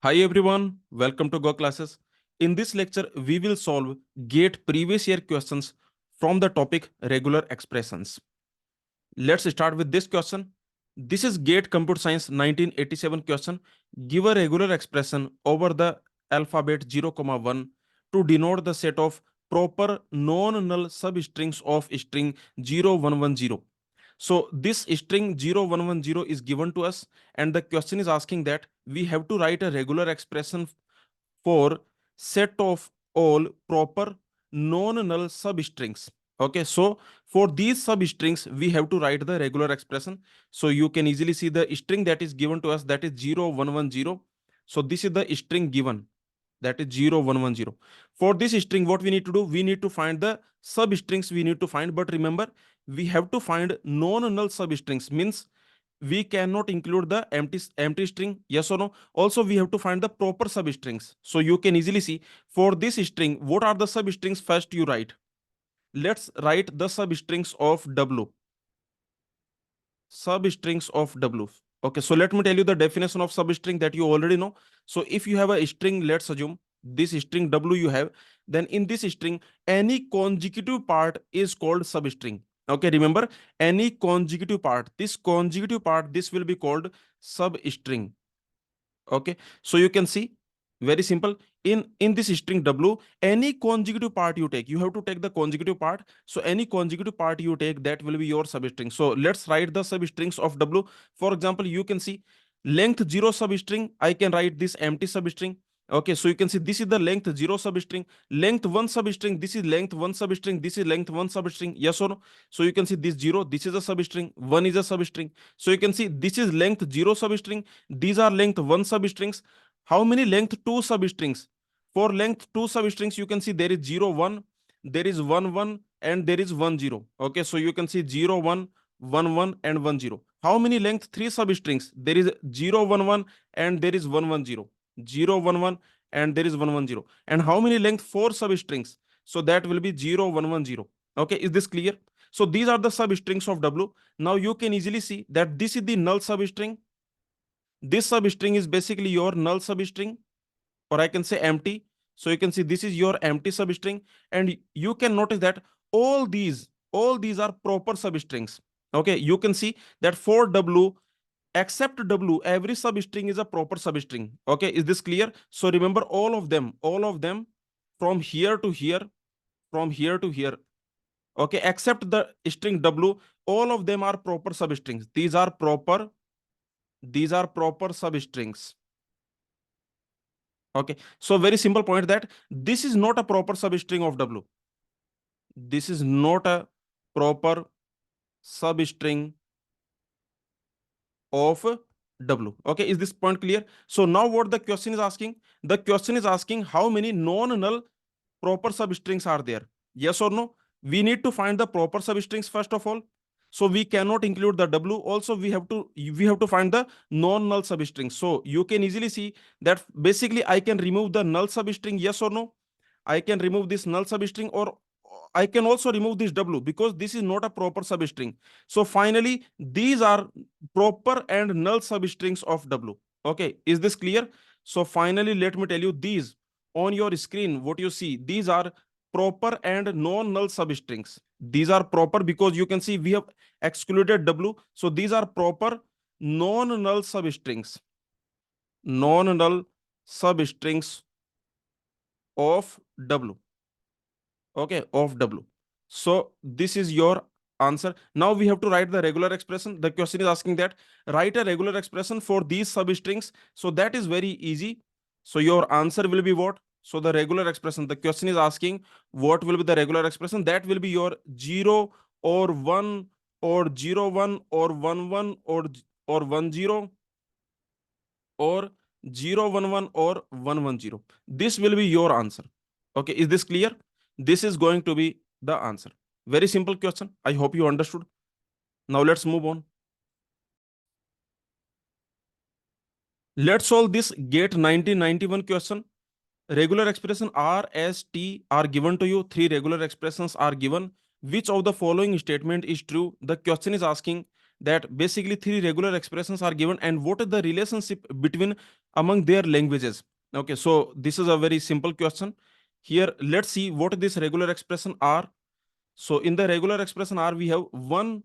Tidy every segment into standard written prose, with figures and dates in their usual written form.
Hi everyone, welcome to Go Classes. In this lecture, we will solve GATE previous year questions from the topic regular expressions. Let's start with this question. This is GATE Computer Science 1987 question. Give a regular expression over the alphabet 0, 1 to denote the set of proper non-null substrings of string 0110. So this string 0110 is given to us, and the question is asking that we have to write a regular expression for set of all proper non-null substrings. Okay, so for these substrings, we have to write the regular expression. So you can easily see the string that is given to us, that is 0110. So this is the string given, that is 0110. For this string, what we need to do, we need to find the substrings we need to find. But remember, we have to find non-null substrings, means we cannot include the empty string, yes or no. Also we have to find the proper substrings. So you can easily see, for this string, what are the substrings? First you write, let's write the substrings of w. Substrings of w. Okay, so let me tell you the definition of substring that you already know. So if you have a string, let's assume this string w you have, then in this string any consecutive part is called substring. Okay, remember, any consecutive part, this will be called substring. Okay, so you can see, very simple, in this string w, any consecutive part you take, you have to take the consecutive part. So any consecutive part you take, that will be your substring. So let's write the substrings of w. For example, you can see length 0 substring, I can write this empty substring. Okay, so you can see this is the length 0 substring. Length 1 substring, this is length 1 substring, this is length 1 substring, yes or no. So you can see this 0, this is a substring, 1 is a substring. So you can see this is length 0 substring, these are length 1 substrings. How many length 2 substrings? For length 2 substrings, you can see there is 0 1, there is 1 1, and there is 1 0. Okay, so you can see 0 1, 1 1, and 1 0. How many length 3 substrings? There is 0 1 1, and there is 1 1 0. 0 1 1, and there is 1 1 0. And how many length 4 substrings? So that will be 0 1 1 0. Okay, is this clear? So these are the substrings of w. Now you can easily see that this is the null substring. This substring is basically your null substring, or I can say empty. So you can see this is your empty substring, and you can notice that all these are proper substrings. Okay, you can see that for w, except w, every substring is a proper substring. Okay, is this clear? So remember, all of them from here to here, from here to here, okay, except the string w, all of them are proper substrings. These are proper substrings. Okay, so very simple point, that this is not a proper substring of w. This is not a proper substring of w. Okay, is this point clear? So now what the question is asking, the question is asking how many non-null proper substrings are there, yes or no. We need to find the proper substrings first of all. So we cannot include the w. Also we have to find the non-null substring. So you can easily see that basically I can remove the null substring, yes or no. I can remove this null substring, or I can also remove this w, because this is not a proper substring. So finally, these are proper and null substrings of w. Okay, is this clear? So finally, let me tell you, these on your screen, what you see, these are proper and non-null substrings. These are proper because you can see we have excluded w. So these are proper non-null substrings. Non-null substrings of w. Okay, of w. So this is your answer. Now we have to write the regular expression. The question is asking that write a regular expression for these substrings. So that is very easy. So your answer will be what? So the regular expression, the question is asking what will be the regular expression. That will be your 0 or 1 or 0 1 or 1 1 or 1 0 or 0 1 1 or 1 1 0. This will be your answer. Okay, is this clear? This is going to be the answer. Very simple question. I hope you understood. Now let's move on. Let's solve this GATE 1991 question. Regular expression R, S, T are given to you. Three regular expressions are given. Which of the following statement is true? The question is asking that basically three regular expressions are given and what is the relationship between among their languages. Okay, so this is a very simple question. Here, let's see what this regular expression are. So in the regular expression R, we have 1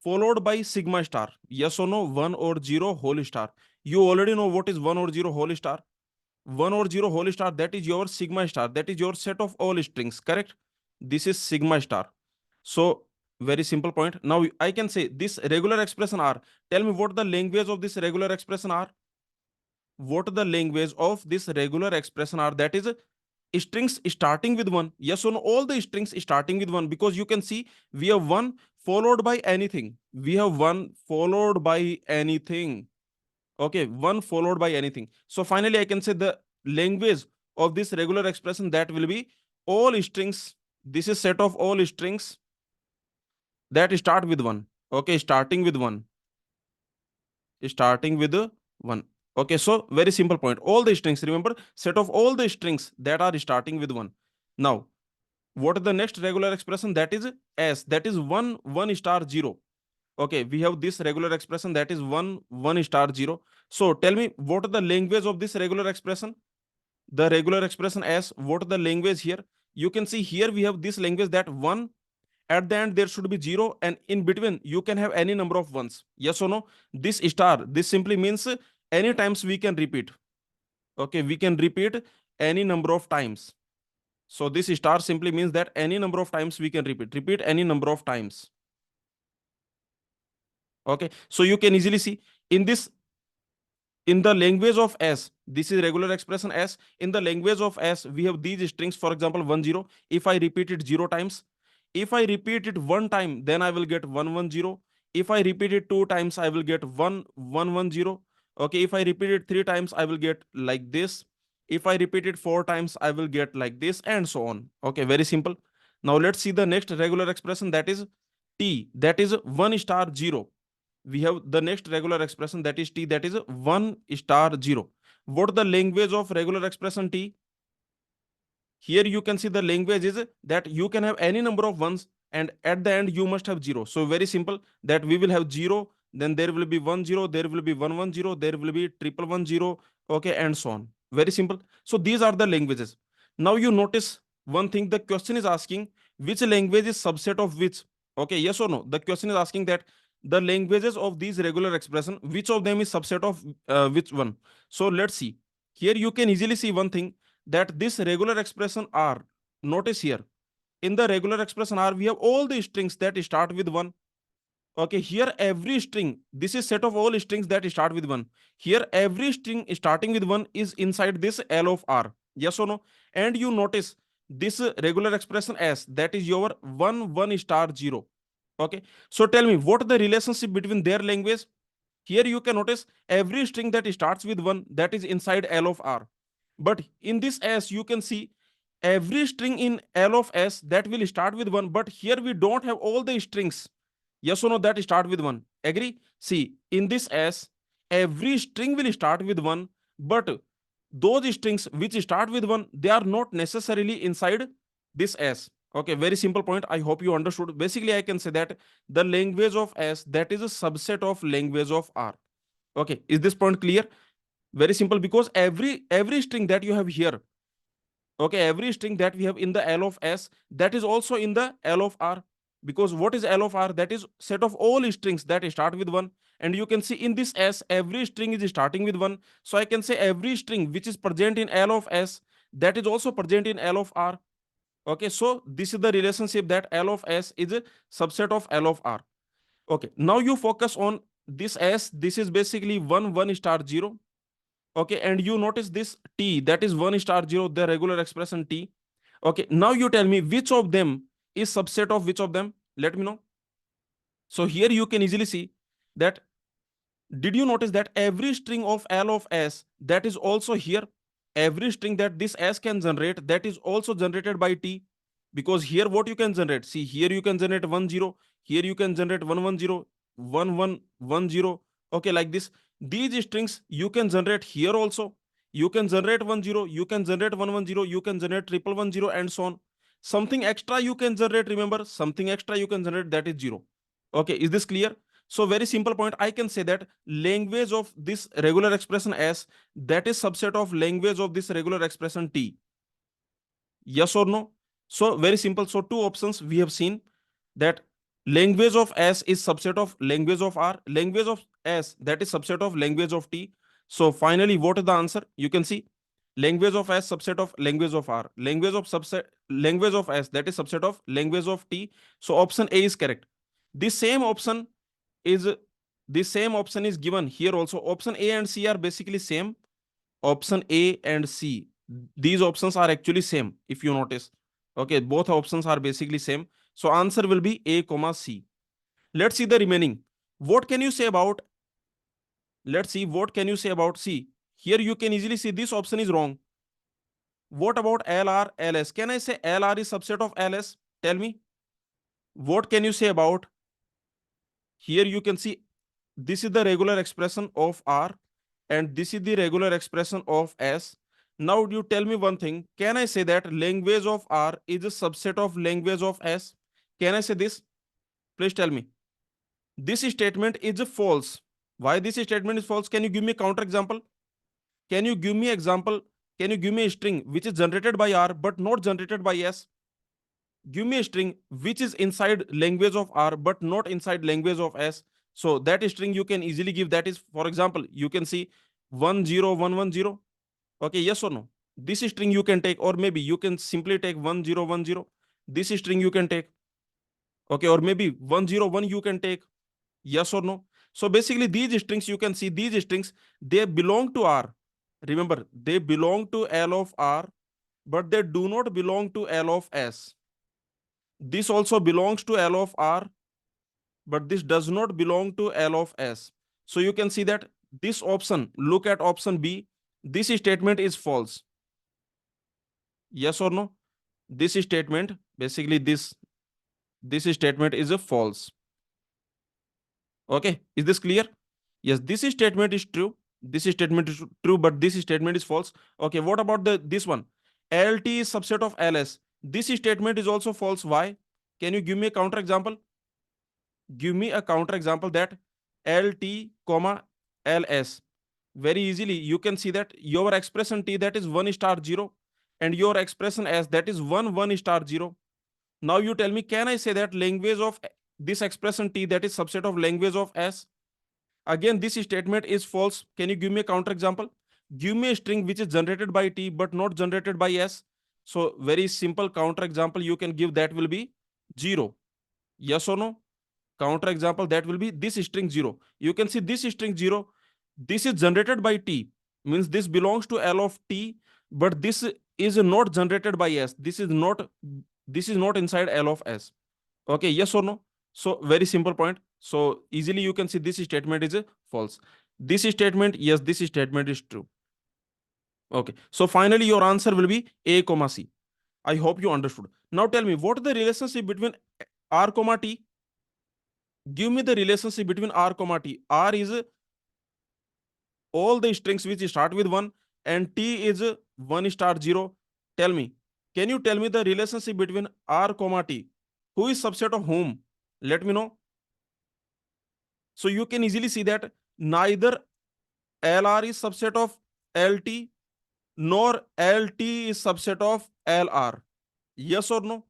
followed by sigma star. Yes or no? 1 or 0 whole star. You already know what is 1 or 0 whole star. 1 or 0 whole star, that is your sigma star. That is your set of all strings, correct? This is sigma star. So very simple point. Now I can say this regular expression R. Tell me what the language of this regular expression are. What the language of this regular expression are? That is strings starting with 1. Yes or no? All the strings starting with 1, because you can see we have 1 followed by anything. We have 1 followed by anything. Okay, 1 followed by anything. So finally I can say the language of this regular expression, that will be all strings. This is set of all strings that start with 1. Okay, starting with 1. Starting with 1. Okay, so very simple point. All the strings, remember, set of all the strings that are starting with 1. Now, what is the next regular expression? That is S. That is 1 1 star 0. Okay, we have this regular expression that is 1 1 star 0. So tell me what is the language of this regular expression? The regular expression S, what is the language here? You can see here we have this language that 1, at the end there should be 0, and in between you can have any number of ones. Yes or no? This star, this simply means any times we can repeat. Okay, we can repeat any number of times. So this star simply means that any number of times we can repeat any number of times. Okay, so you can easily see in this, in the language of S, this is regular expression S. In the language of S, we have these strings. For example, 1 0. If I repeat it 0 times, if I repeat it 1 time, then I will get 1 1 0. If I repeat it 2 times, I will get 1 1 1 0. Okay, if I repeat it 3 times, I will get like this. If I repeat it 4 times, I will get like this, and so on. Okay, very simple. Now let's see the next regular expression, that is T. That is 1 star 0. We have the next regular expression, that is T, that is 1 star 0. What the language of regular expression T? Here you can see the language is that you can have any number of ones and at the end you must have 0. So very simple, that we will have 0, then there will be 1 0, there will be 1 1 0, there will be triple 1 0, okay, and so on. Very simple. So these are the languages. Now you notice one thing, the question is asking which language is subset of which. Okay, yes or no? The question is asking that the languages of these regular expression, which of them is subset of which one. So let's see. Here you can easily see one thing, that this regular expression R, notice here, in the regular expression R, we have all the strings that start with 1. Okay, here every string, this is set of all strings that start with 1. Here every string starting with 1 is inside this L of R. Yes or no? And you notice this regular expression S, that is your 1 1 star 0. Okay, so tell me what the relationship between their language. Here you can notice every string that starts with 1, that is inside L of R. But in this S, you can see every string in L of S that will start with 1. But here we don't have all the strings. Yes or no, that start with 1. Agree? See, in this S, every string will start with 1. But those strings which start with 1, they are not necessarily inside this S. Okay, very simple point. I hope you understood. Basically, I can say that the language of S, that is a subset of language of R. Okay, is this point clear? Very simple, because every string that you have here, okay, every string that we have in the L of S, that is also in the L of R. Because what is L of R? That is set of all strings that start with 1. And you can see in this S, every string is starting with 1. So I can say every string which is present in L of S, that is also present in L of R. Okay, so this is the relationship, that L of S is a subset of L of R. Okay, now you focus on this S. This is basically 1 1 star 0. Okay, and you notice this T, that is 1 star 0, the regular expression T. Okay, now you tell me which of them is subset of which of them. Let me know. So here you can easily see that, did you notice that every string of L of S, that is also here, every string that this S can generate, that is also generated by T. Because here what you can generate, see, here you can generate 1 0, here you can generate 1 1 0, 1 1 1 0. Okay, like this. These strings you can generate here also. You can generate 1 0, you can generate 1 1 0, you can generate triple 1 0, and so on. Something extra you can generate, remember, something extra you can generate, that is 0. Okay, is this clear? So very simple point, I can say that language of this regular expression S, that is subset of language of this regular expression T. Yes or no? So very simple. So two options we have seen, that language of S is subset of language of R, language of S that is subset of language of T. So finally, what is the answer? You can see language of S subset of language of R, language of S that is subset of language of T. So option A is correct. The same option is the same option is given here also. Option A and C are basically same. Option A and C, these options are actually same if you notice. Okay, both options are basically same. So answer will be A comma C. Let's see the remaining. What can you say about, let's see, what can you say about C? Here you can easily see this option is wrong. What about LR, LS? Can I say LR is subset of LS? Tell me. What can you say about, here you can see this is the regular expression of R and this is the regular expression of S. Now you tell me one thing. Can I say that language of R is a subset of language of S? Can I say this? Please tell me. This statement is false. Why this statement is false? Can you give me a counter example? Can you give me example? Can you give me a string which is generated by R but not generated by S? Give me a string which is inside language of R but not inside language of S. So that string you can easily give. That is, for example, you can see 10110. Okay, yes or no? This string you can take, or maybe you can simply take 1010. This string you can take. Okay, or maybe 101 you can take. Yes or no? So basically, these strings you can see, these strings, they belong to R. Remember, they belong to L of R, but they do not belong to L of S. This also belongs to L of R, but this does not belong to L of S. So you can see that this option, look at option B, this statement is false. Yes or no? This statement, basically this statement is a false. Okay, is this clear? Yes, this statement is true. This statement is true, but this statement is false. Okay, what about this one? LT is subset of LS. This statement is also false. Why? Can you give me a counter example? Give me a counter example that LT comma LS. Very easily you can see that your expression T, that is 1 star 0, and your expression S, that is 1 star 0. Now you tell me, can I say that language of this expression T, that is subset of language of S? Again, this statement is false. Can you give me a counter example? Give me a string which is generated by T but not generated by S. So very simple counter example you can give, that will be 0. Yes or no? Counter example, that will be this string 0. You can see this string 0. This is generated by T, means this belongs to L of T, but this is not generated by S. This is not inside L of S. Okay, yes or no? So very simple point. So easily you can see this statement is false. This statement, yes, this statement is true. Okay, so finally your answer will be A comma C. I hope you understood. Now tell me, what is the relationship between R comma T? Give me the relationship between R comma T. R is all the strings which start with 1 and T is 1 star 0. Tell me, can you tell me the relationship between R comma T? Who is subset of whom? Let me know. So you can easily see that neither LR is subset of LT nor LT is subset of LR. Yes or no?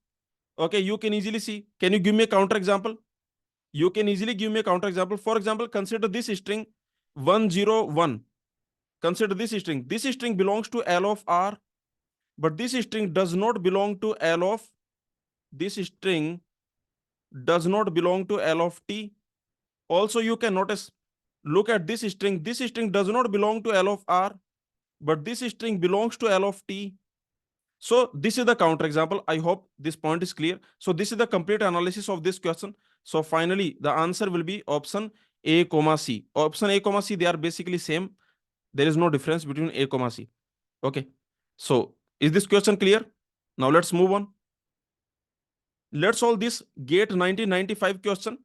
Okay, you can easily see. Can you give me a counter example? You can easily give me a counter example. For example, consider this string 101. Consider this string. This string belongs to L of R, but this string does not belong to L of, this string does not belong to L of T. Also, you can notice, look at this string. This string does not belong to L of R, but this string belongs to L of T. So this is the counter example. I hope this point is clear. So this is the complete analysis of this question. So finally, the answer will be option A comma C. Option A comma C, they are basically same. There is no difference between A comma C. Okay. So is this question clear? Now let's move on. Let's solve this GATE 1995 question.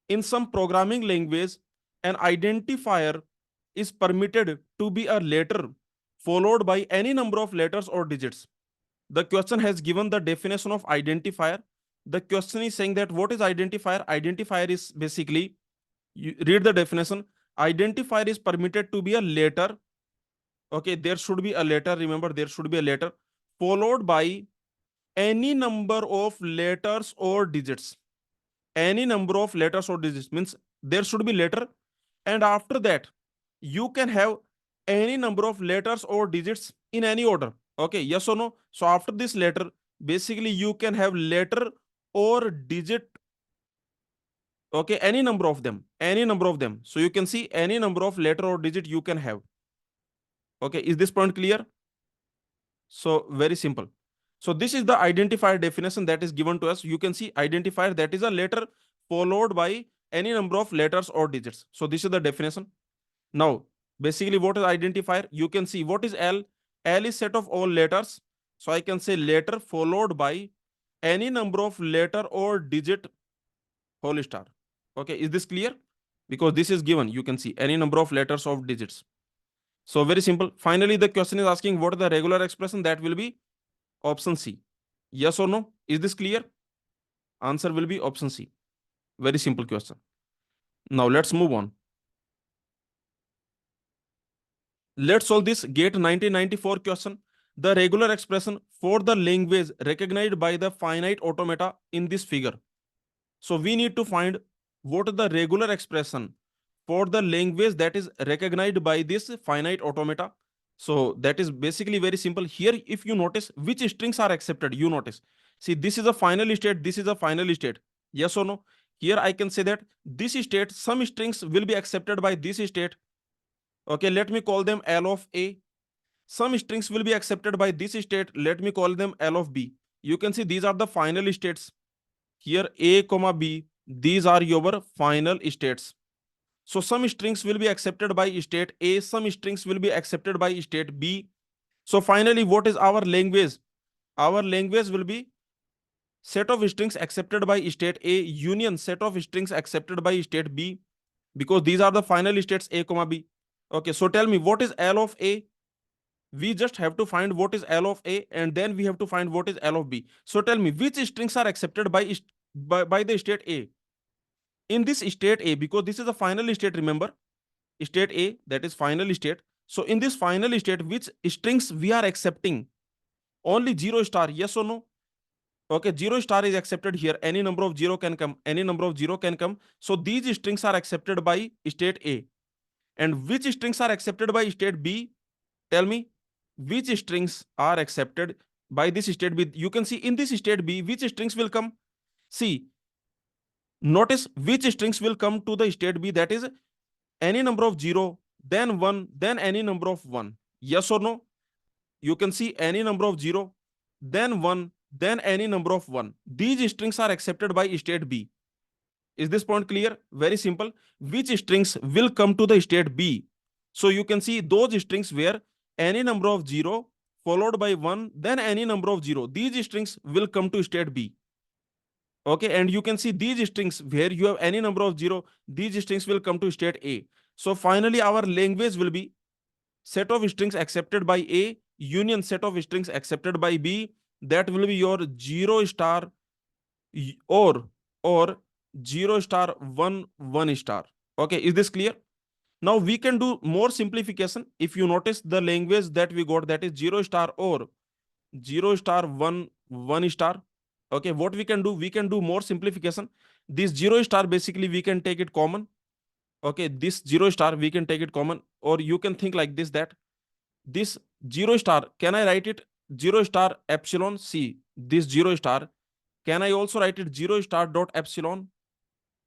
In some programming language, an identifier is permitted to be a letter followed by any number of letters or digits. The question has given the definition of identifier. The question is saying that what is identifier? Identifier is basically You read the definition. Identifier is permitted to be a letter. Okay, there should be a letter. Remember, there should be a letter followed by any number of letters or digits. Any number of letters or digits means there should be letter, and after that you can have any number of letters or digits in any order. Okay, yes or no? So after this letter, basically you can have letter or digit. Okay, any number of them, any number of them. So you can see any number of letter or digit you can have. Okay, is this point clear? So very simple. So this is the identifier definition that is given to us. You can see identifier, that is a letter followed by any number of letters or digits. So this is the definition. Now, basically what is identifier? You can see what is L. L is set of all letters. So I can say letter followed by any number of letter or digit whole star. Okay, is this clear? Because this is given. You can see any number of letters of digits. So very simple. Finally, the question is asking what is the regular expression. That will be option C. Yes or no? Is this clear? Answer will be option C. Very simple question. Now let's move on. Let's solve this GATE 1994 question. The regular expression for the language recognized by the finite automata in this figure. So we need to find what is the regular expression for the language that is recognized by this finite automata. So that is basically very simple. Here, if you notice which strings are accepted, you notice. See, this is a final state, this is a final state. Yes or no? Here I can say that this state, some strings will be accepted by this state. Okay, let me call them L of A. Some strings will be accepted by this state. Let me call them L of B. You can see these are the final states. Here A comma B, these are your final states. So some strings will be accepted by state A, some strings will be accepted by state B. So finally, what is our language? Our language will be set of strings accepted by state A union set of strings accepted by state B, because these are the final states A comma B. Okay, so tell me what is L of A? We just have to find what is L of A, and then we have to find what is L of B. So tell me which strings are accepted by the state A. In this state A, because this is the final state, remember, state A, that is final state. So in this final state, which strings we are accepting? Only 0 star, yes or no? Okay, 0 star is accepted here. Any number of 0 can come. Any number of 0 can come. So these strings are accepted by state A. And which strings are accepted by state B? Tell me, which strings are accepted by this state B? You can see in this state B, which strings will come? See, notice which strings will come to the state B, that is any number of 0, then 1, then any number of 1. Yes or no? You can see any number of 0, then 1, then any number of 1. These strings are accepted by state B. Is this point clear? Very simple. Which strings will come to the state B? So you can see those strings where any number of 0 followed by 1, then any number of 0. These strings will come to state B. Okay, and you can see these strings where you have any number of 0, these strings will come to state A. So finally, our language will be set of strings accepted by A union set of strings accepted by B. That will be your 0 star or 0 star 1 1 star. Okay, is this clear? Now we can do more simplification. If you notice the language that we got, that is 0 star or 0 star 1 1 star. Okay, what we can do? We can do more simplification. This 0 star basically we can take it common. Okay, this 0 star we can take it common, or you can think like this, that this 0 star, can I write it 0 star epsilon? See, this 0 star, can I also write it 0 star dot epsilon?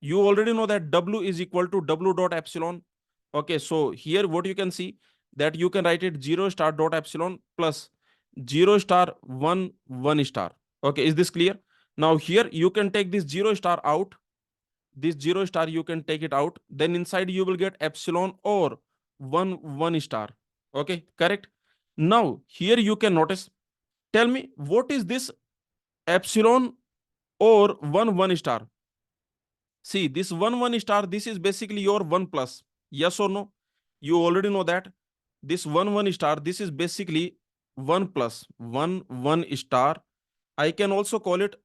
You already know that W is equal to W dot epsilon. Okay, so here what you can see, that you can write it 0 star dot epsilon plus 0 star 1 1 star. Okay, is this clear? Now here you can take this 0 star out. This 0 star you can take it out. Then inside you will get epsilon or 1 1 star. Okay, correct. Now here you can notice. Tell me what is this epsilon or 1 1 star? See, this 1 1 star, this is basically your 1 plus. Yes or no? You already know that this 1 1 star, this is basically 1 plus 1 1 star. I can also call it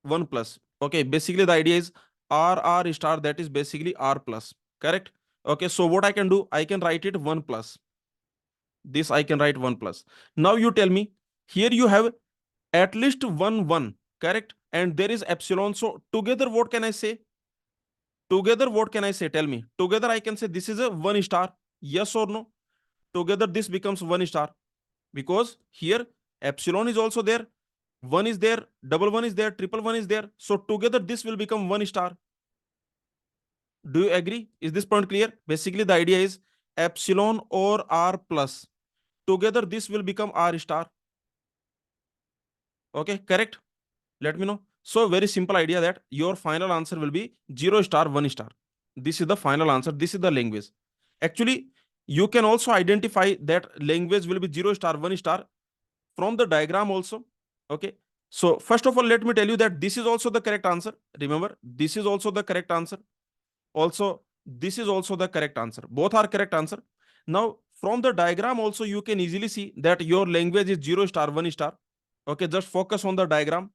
1 plus. Okay, basically the idea is R R star, that is basically R plus. correct? Okay, so what I can do, I can write it 1 plus. This I can write 1 plus. Now you tell me, here you have at least 1, correct? And there is epsilon. So together, what can I say? Together, what can I say? Tell me. Together, I can say this is a 1 star. Yes or no? Together, this becomes 1 star because here epsilon is also there. 1 is there, double 1 is there, triple 1 is there. So together, this will become 1 star. Do you agree? Is this point clear? Basically, the idea is epsilon or R plus. Together, this will become R star. Okay, correct? Let me know. So, very simple idea that your final answer will be 0 star, 1 star. This is the final answer. This is the language. Actually, you can also identify that language will be 0 star, 1 star from the diagram also. Okay. So, first of all, let me tell you that this is also the correct answer. Remember, this is also the correct answer. Also, this is also the correct answer. Both are correct answer. Now, from the diagram also, you can easily see that your language is 0 star, 1 star. Okay, just focus on the diagram.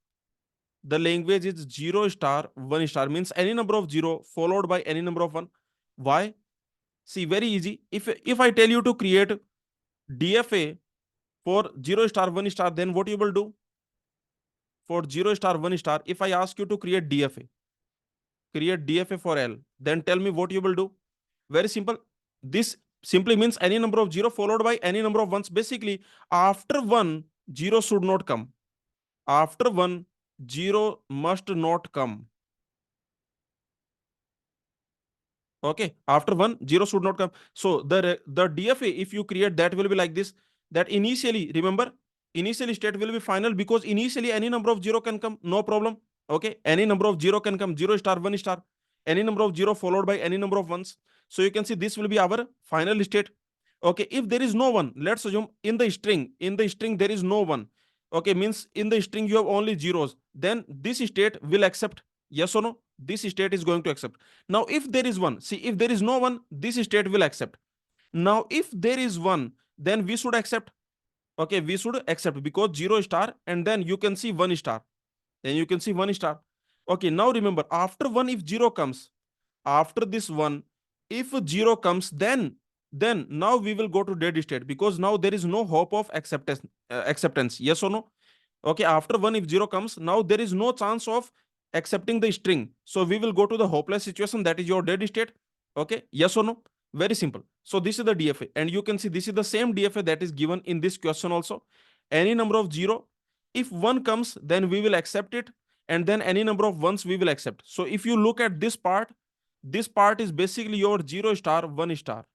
The language is 0 star, 1 star, means any number of 0 followed by any number of 1. Why? See, very easy. If I tell you to create DFA for 0 star, 1 star, then what you will do? For 0 star, 1 star, if I ask you to create DFA for L, then tell me what you will do. Very simple. This simply means any number of 0 followed by any number of 1s. Basically, after 1, 0 should not come. After 1, 0 must not come. Okay, after 1, 0 should not come. So the DFA, if you create, that will be like this. That initially, remember, initially state will be final because initially any number of 0 can come, no problem. Okay, any number of 0 can come, 0 star, 1 star, any number of 0 followed by any number of 1s. So you can see this will be our final state. Okay, if there is no one, let's assume in the string there is no one. Okay, means in the string you have only zeros, then this state will accept. Yes or no? This state is going to accept. Now, if there is one, see, if there is no one, this state will accept. Now, if there is one, then we should accept. Okay, we should accept because 0 star, and then you can see 1 star. Then you can see 1 star. Okay, now remember, after 1, if 0 comes, after this 1, if 0 comes, then now we will go to dead state because now there is no hope of acceptance. Yes or no? Okay, after 1, if 0 comes, now there is no chance of accepting the string. So we will go to the hopeless situation, that is your dead state. Okay, yes or no? Very simple. So this is the DFA, and you can see this is the same DFA that is given in this question also. Any number of 0, if 1 comes, then we will accept it, and then any number of 1s we will accept. So if you look at this part is basically your 0 star, 1 star.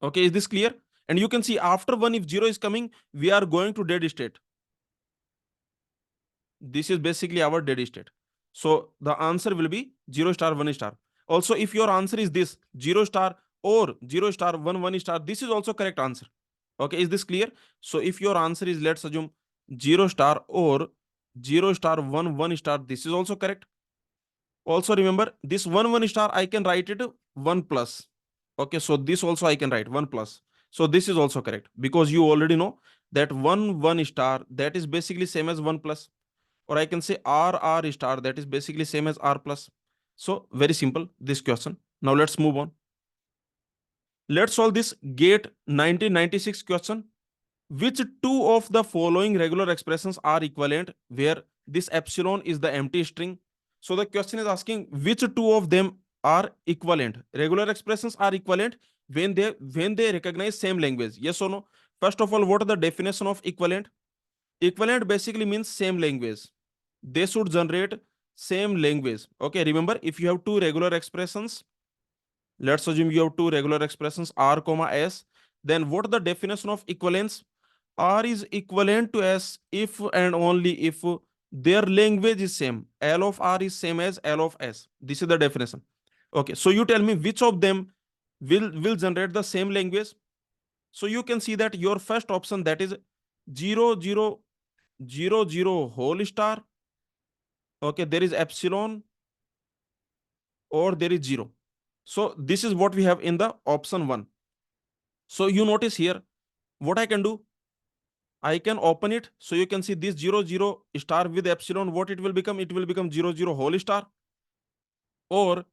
Okay, is this clear? And you can see after 1, if 0 is coming, we are going to dead state. This is basically our dead state. So the answer will be 0 star, 1 star. Also, if your answer is this 0 star or 0 star, 1 star, this is also correct answer. Okay, is this clear? So if your answer is, let's assume, 0 star or 0 star, 1 star, this is also correct. Also remember, this 1 star, I can write it 1 plus. Okay, so this also I can write 1 plus. So this is also correct because you already know that 1 star, that is basically same as 1 plus. Or I can say R star, that is basically same as R plus. So very simple, this question. Now let's move on. Let's solve this GATE 1996 question. Which two of the following regular expressions are equivalent where this epsilon is the empty string? So the question is asking which two of them are equivalent. Regular expressions are equivalent when they recognize same language. Yes or no? First of all, what is the definition of equivalent? Equivalent basically means same language. They should generate same language. Okay, remember, if you have two regular expressions, let's assume you have two regular expressions R comma S, then what is the definition of equivalence? R is equivalent to S if and only if their language is same. L of R is same as L of S. This is the definition. Okay, so you tell me which of them will generate the same language. So you can see that your first option, that is 0 0 0 0 whole star. Okay, there is epsilon or there is 0. So this is what we have in the option 1. So you notice here, what I can do, I can open it. So you can see this 0 0 star with epsilon, what it will become? It will become 0 0 whole star. Or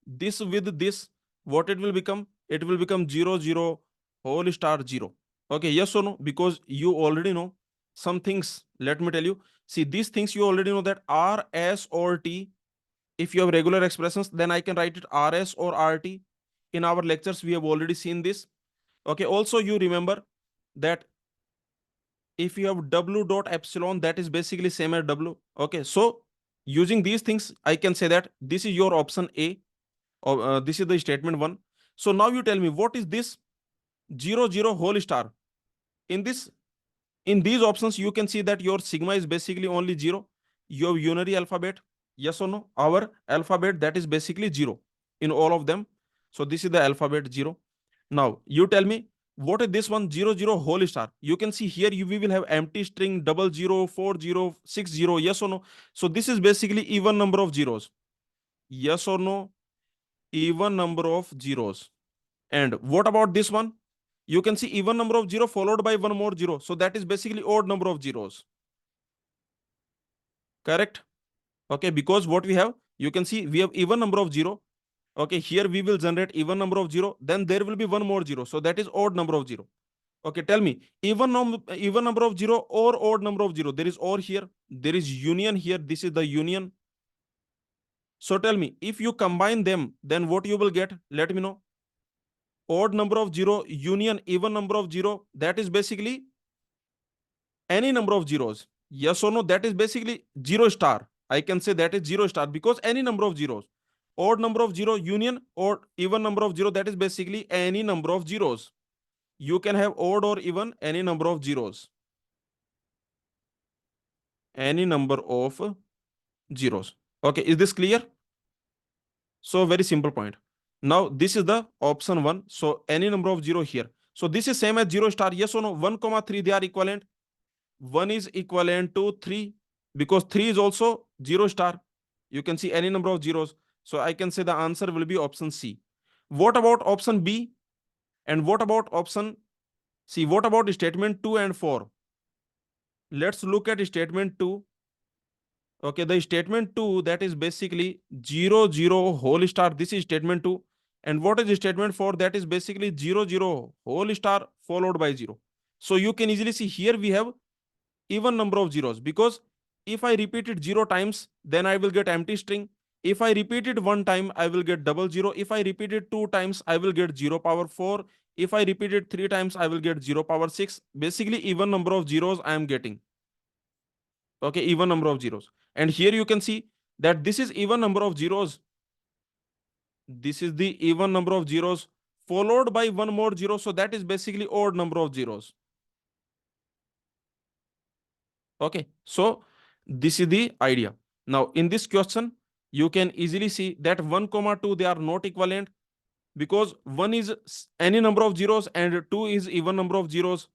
this with this, what it will become? It will become 0, 0, whole star 0. Okay, yes or no? Because you already know some things. Let me tell you. See, these things you already know that R, S, or T. If you have regular expressions, then I can write it RS or RT. In our lectures, we have already seen this. Okay, also you remember that if you have W dot epsilon, that is basically same as W. Okay, so using these things, I can say that this is your option A, or this is the statement one. So now you tell me, what is this 0, 0 whole star? In this, in these options, you can see that your sigma is basically only 0. You have unary alphabet, yes or no? Our alphabet, that is basically 0 in all of them. So this is the alphabet 0. Now you tell me, what is this one 0, 0 whole star? You can see here we will have empty string, double 0, 4, 0, 6, 0, yes or no? So this is basically even number of zeros, yes or no? Even number of zeros. And what about this one? You can see even number of 0 followed by one more 0. So that is basically odd number of zeros. Correct? Okay, because what we have, you can see we have even number of 0. Okay, here we will generate even number of 0. Then there will be one more 0. So that is odd number of 0. Okay, tell me, even number of 0 or odd number of 0? There is or here. There is union here. This is the union. So tell me, if you combine them, then what you will get? Let me know. Odd number of 0 union even number of 0, that is basically any number of zeros, yes or no? That is basically 0 star. I can say that is 0 star because any number of zeros. Odd number of 0 union or even number of 0, that is basically any number of zeros. You can have odd or even any number of zeros, any number of zeros. Okay, is this clear? So very simple point. Now this is the option 1. So any number of 0 here. So this is same as 0 star, yes or no? 1 comma 3, they are equivalent. 1 is equivalent to 3 because 3 is also 0 star. You can see any number of zeros. So I can say the answer will be option C. What about option B? And what about option C? What about statement 2 and 4? Let's look at statement 2. Okay, the statement 2, that is basically 0, 0 whole star. This is statement 2. And what is statement 4? That is basically 0, 0 whole star followed by 0. So you can easily see here we have even number of zeros because if I repeat it 0 times, then I will get empty string. If I repeat it 1 time, I will get double 0. If I repeat it 2 times, I will get 0 power 4. If I repeat it 3 times, I will get 0 power 6. Basically, even number of zeros I am getting. Okay, even number of zeros. And here you can see that this is even number of zeros. This is the even number of zeros followed by one more 0. So that is basically odd number of zeros. Okay, so this is the idea. Now in this question, you can easily see that 1 comma 2, they are not equivalent because 1 is any number of zeros and 2 is even number of zeros.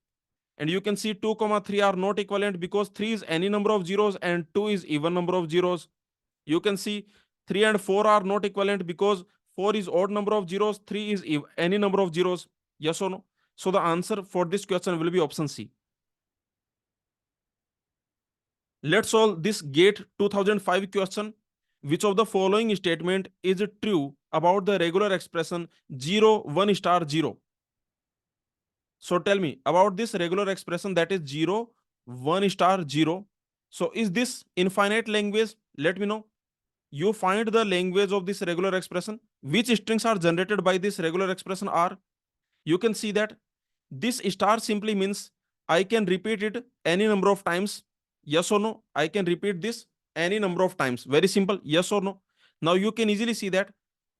And you can see 2 comma 3 are not equivalent because 3 is any number of zeros and 2 is even number of zeros. You can see 3 and 4 are not equivalent because 4 is odd number of zeros, 3 is any number of zeros. Yes or no? So the answer for this question will be option C. Let's solve this GATE 2005 question. Which of the following statement is true about the regular expression 0, 1 star 0? So tell me about this regular expression that is 0, 1 star 0. So is this infinite language? Let me know. You find the language of this regular expression. Which strings are generated by this regular expression are? You can see that this star simply means I can repeat it any number of times. Yes or no? I can repeat this any number of times. Very simple. Yes or no? Now you can easily see that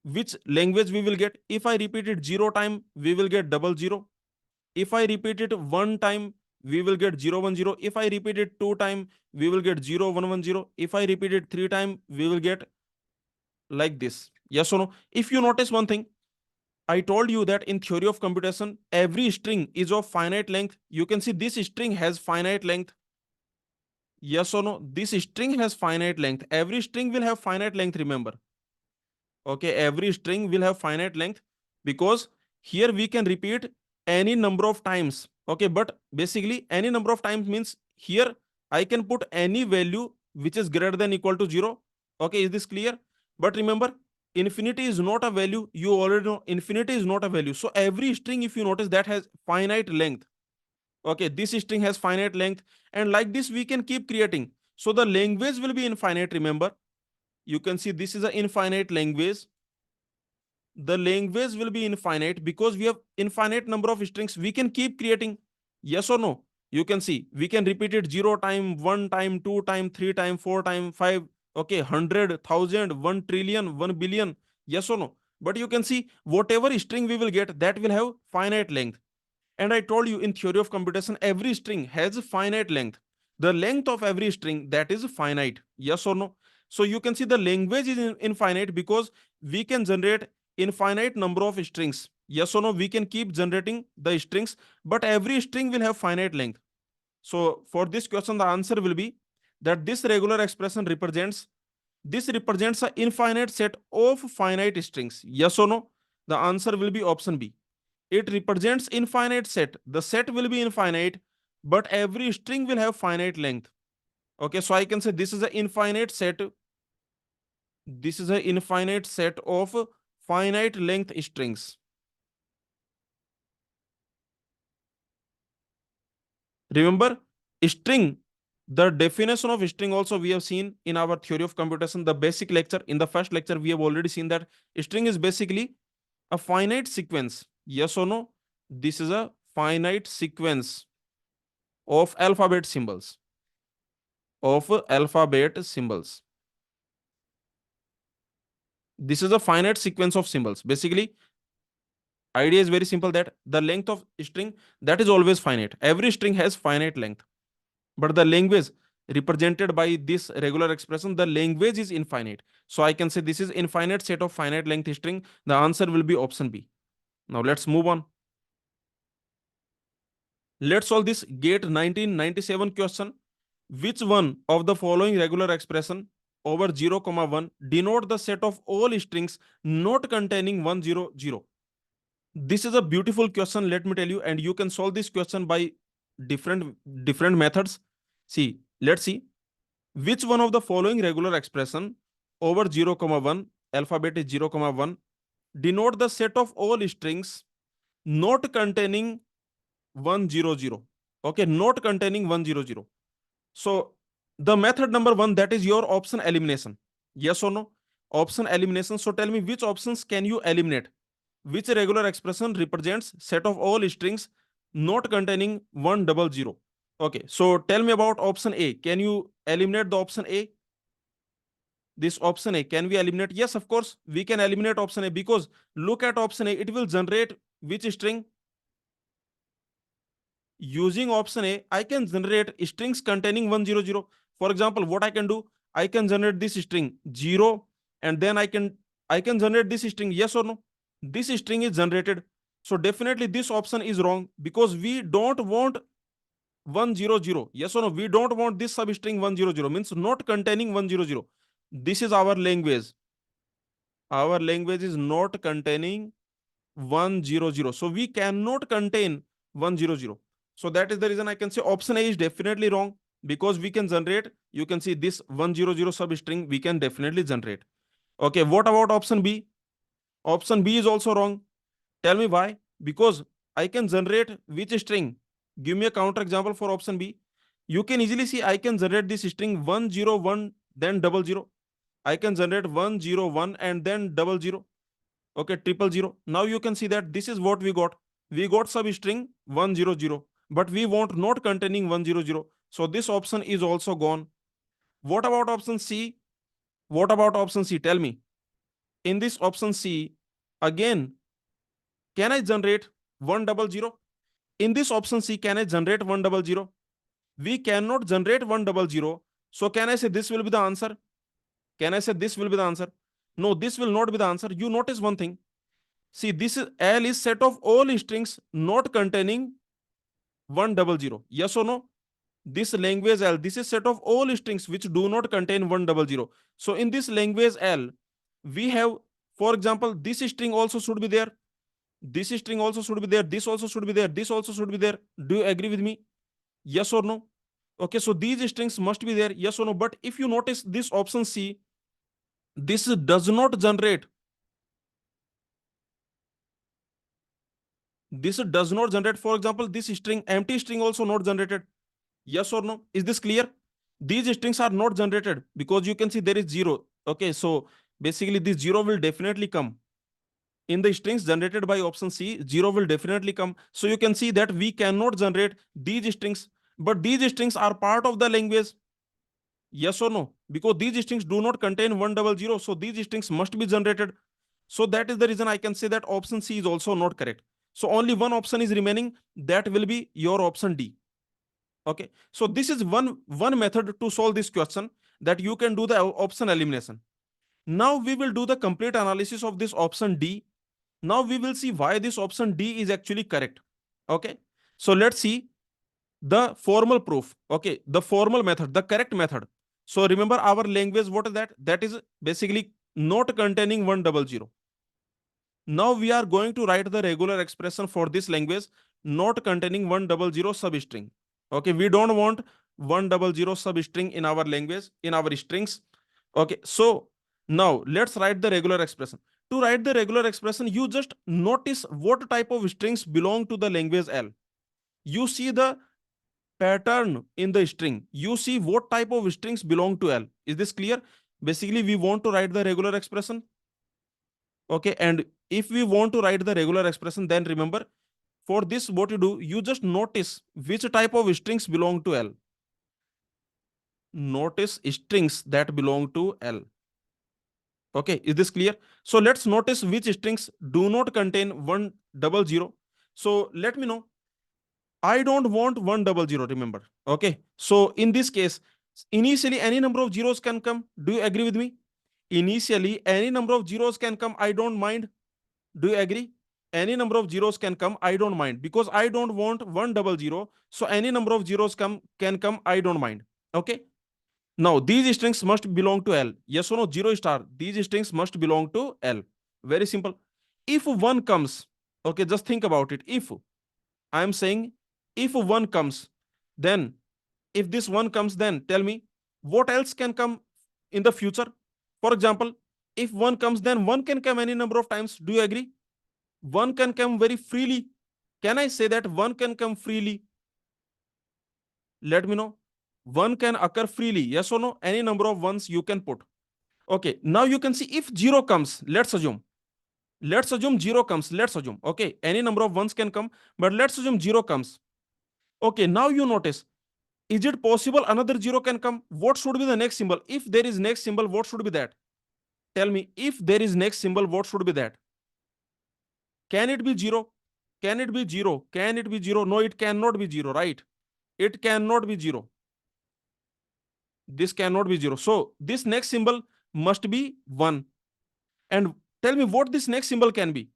which language we will get. If I repeat it 0 time, we will get double 0. If I repeat it 1 time, we will get 0, 1, 0. If I repeat it 2 time, we will get 0, 1, 1, 0. If I repeat it 3 time, we will get like this. Yes or no? If you notice one thing, I told you that in theory of computation, every string is of finite length. You can see this string has finite length. Yes or no? This string has finite length. Every string will have finite length, remember. Okay, every string will have finite length because here we can repeat any number of times. Okay, but basically any number of times means here I can put any value which is greater than equal to 0. Okay, is this clear? But remember, infinity is not a value. You already know infinity is not a value. So every string, if you notice, that has finite length. Okay, this string has finite length, and like this we can keep creating. So the language will be infinite. Remember, you can see this is an infinite language. The language will be infinite because we have infinite number of strings. We can keep creating. Yes or no? You can see we can repeat it 0 time, 1 time, 2 time, 3 time, 4 time, 5. Okay, 100,000, 1 trillion, 1 billion. Yes or no? But you can see whatever string we will get, that will have finite length. And I told you in theory of computation, every string has finite length. The length of every string, that is finite. Yes or no? So you can see the language is infinite because we can generate infinite number of strings. Yes or no? We can keep generating the strings, but every string will have finite length. So for this question, the answer will be that this regular expression represents an infinite set of finite strings. Yes or no? The answer will be option B. It represents infinite set. The set will be infinite, but every string will have finite length. Okay, so I can say this is an infinite set. This is an infinite set of finite length strings. Remember, string, the definition of string also we have seen in our theory of computation, the basic lecture. In the first lecture, we have already seen that string is basically a finite sequence. Yes or no? This is a finite sequence of alphabet symbols. Of alphabet symbols. This is a finite sequence of symbols. Basically, idea is very simple that the length of string, that is always finite. Every string has finite length, but the language represented by this regular expression, the language is infinite. So I can say this is infinite set of finite length string. The answer will be option B. Now let's move on. Let's solve this GATE 1997 question. Which one of the following regular expression over 0, 1 denote the set of all strings not containing 100? This is a beautiful question, let me tell you, and you can solve this question by different methods. See, let's see. Which one of the following regular expression over 0, 1, alphabet is 0, 1, denote the set of all strings not containing 100? Okay, not containing 100. So the method number one, that is your option elimination. Yes or no? Option elimination. So tell me which options can you eliminate? Which regular expression represents set of all strings not containing 100? Okay, so tell me about option A. Can you eliminate the option A? This option A, can we eliminate? Yes, of course, we can eliminate option A because look at option A. It will generate which string? Using option A, I can generate strings containing 100. For example, what I can do, I can generate this string 0, and then I can generate this string. Yes or no? This string is generated. So definitely this option is wrong because we don't want 100. Yes or no? We don't want this substring 100, means not containing 100. This is our language. Our language is not containing 100. So we cannot contain 100. So that is the reason I can say option A is definitely wrong because we can generate, you can see this 100 substring we can definitely generate. Okay, what about option B? Option B is also wrong. Tell me why? Because I can generate which string? Give me a counter example for option B. You can easily see I can generate this string 101 then 00. I can generate 101 and then 00. Okay, 000. Now you can see that this is what we got. We got substring 100, but we want not containing 100. So this option is also gone. What about option C? What about option C? Tell me. In this option C, again, can I generate 100? In this option C, can I generate 100? We cannot generate 100. So can I say this will be the answer? Can I say this will be the answer? No, this will not be the answer. You notice one thing. See, this is L is set of all strings not containing 100. Yes or no? This language L, this is set of all strings which do not contain 100. So in this language L, we have, for example, this string also should be there. This string also should be there. This also should be there. This also should be there. Do you agree with me? Yes or no? Okay, so these strings must be there. Yes or no? But if you notice this option C, this does not generate. This does not generate. For example, this string, empty string also not generated. Yes or no? Is this clear? These strings are not generated because you can see there is zero. Okay, so basically this zero will definitely come. In the strings generated by option C, zero will definitely come. So you can see that we cannot generate these strings, but these strings are part of the language. Yes or no? Because these strings do not contain 100, so these strings must be generated. So that is the reason I can say that option C is also not correct. So only one option is remaining, that will be your option D. Okay, so this is one method to solve this question, that you can do the option elimination. Now we will do the complete analysis of this option D. Now we will see why this option D is actually correct. Okay, so let's see the formal proof. Okay, the formal method, the correct method. So remember our language, what is that? That is basically not containing 100. Now we are going to write the regular expression for this language, not containing 100 substring. Okay, we don't want 100 substring in our language, in our strings. Okay, so now let's write the regular expression. To write the regular expression, you just notice what type of strings belong to the language L. You see the pattern in the string. You see what type of strings belong to L. Is this clear? Basically, we want to write the regular expression. Okay, and if we want to write the regular expression, then remember, for this, what you do, you just notice which type of strings belong to L. Notice strings that belong to L. Okay, is this clear? So let's notice which strings do not contain 100. So let me know. I don't want 100, remember. Okay, so in this case, initially any number of zeros can come. Do you agree with me? Initially, any number of zeros can come. I don't mind. Do you agree? Any number of zeros can come. I don't mind because I don't want 100. So any number of zeros can come. I don't mind. Okay. Now these strings must belong to L. Yes or no? 0 star. These strings must belong to L. Very simple. If one comes, okay, just think about it. If I am saying if one comes, then if this one comes, then tell me what else can come in the future. For example, if one comes, then one can come any number of times. Do you agree? One can come very freely. Can I say that one can come freely? Let me know. One can occur freely. Yes or no? Any number of ones you can put. Okay. Now you can see if zero comes, let's assume. Let's assume zero comes. Let's assume. Okay. Any number of ones can come, but let's assume zero comes. Okay. Now you notice. Is it possible another zero can come? What should be the next symbol? If there is next symbol, what should be that? Tell me. If there is next symbol, what should be that? Can it be zero? Can it be zero? Can it be zero? No, it cannot be zero, right? It cannot be zero. This cannot be zero. So this next symbol must be 1. And tell me what this next symbol can be.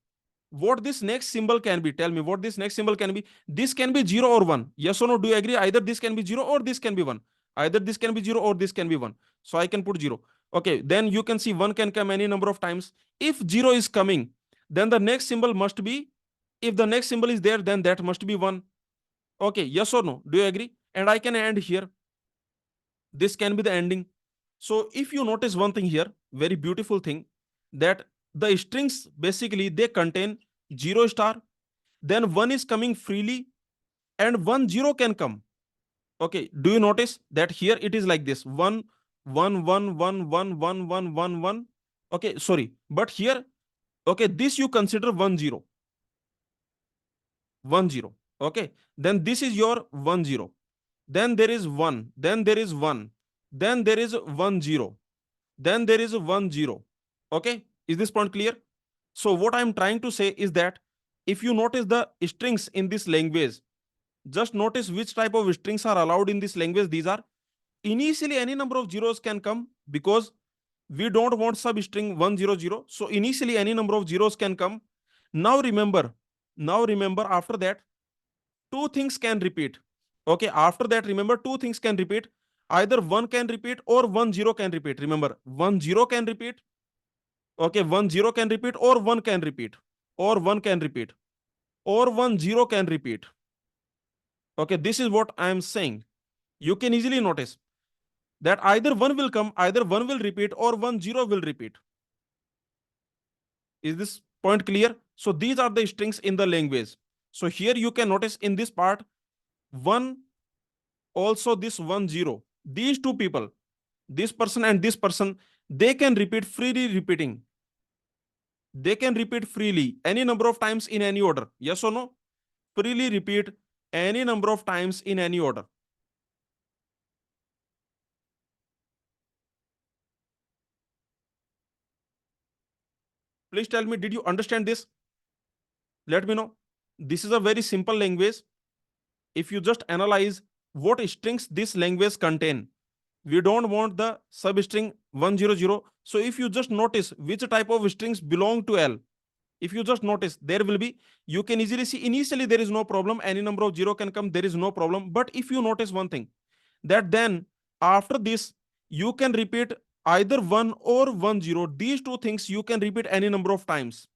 What this next symbol can be. Tell me what this next symbol can be. This can be 0 or 1. Yes or no? Do you agree? Either this can be 0 or this can be 1. Either this can be 0 or this can be 1. So I can put 0. Okay, then you can see 1 can come any number of times. If 0 is coming, then the next symbol must be, if the next symbol is there, then that must be 1. Okay, yes or no? Do you agree? And I can end here. This can be the ending. So if you notice one thing here, very beautiful thing, that the strings basically they contain 0 star, then 1 is coming freely, and 1 0 can come. Okay, do you notice that here it is like this 1 1 1 1 1 1 1 1 1. Okay, sorry, but here, okay, this you consider 1 0 1 0. Okay, then this is your 1 0. Then there is 1, then there is 1, then there is 1 0, then there is 1 0. Okay, is this point clear? So what I'm trying to say is that if you notice the strings in this language, just notice which type of strings are allowed in this language. These are initially any number of zeros can come because we don't want substring 100. So initially any number of zeros can come. Now remember, after that, two things can repeat. Okay, after that, remember, two things can repeat. Either 1 can repeat or 1 0 can repeat. Remember, 1 0 can repeat. Okay, 1 0 can repeat, or 1 can repeat, or 1 can repeat, or 1 0 can repeat. Okay, this is what I am saying. You can easily notice that either 1 will come, either 1 will repeat, or 1 0 will repeat. Is this point clear? So these are the strings in the language. So here you can notice in this part, 1, also this 1 0, these two people, this person and this person, they can repeat freely repeating. They can repeat freely any number of times in any order. Yes or no? Freely repeat any number of times in any order. Please tell me, did you understand this? Let me know. This is a very simple language. If you just analyze what strings this language contain, we don't want the substring 100. So if you just notice which type of strings belong to L, if you just notice, there will be, you can easily see initially there is no problem, any number of zero can come, there is no problem. But if you notice one thing, that then after this you can repeat either 1 or 10. These two things you can repeat any number of times.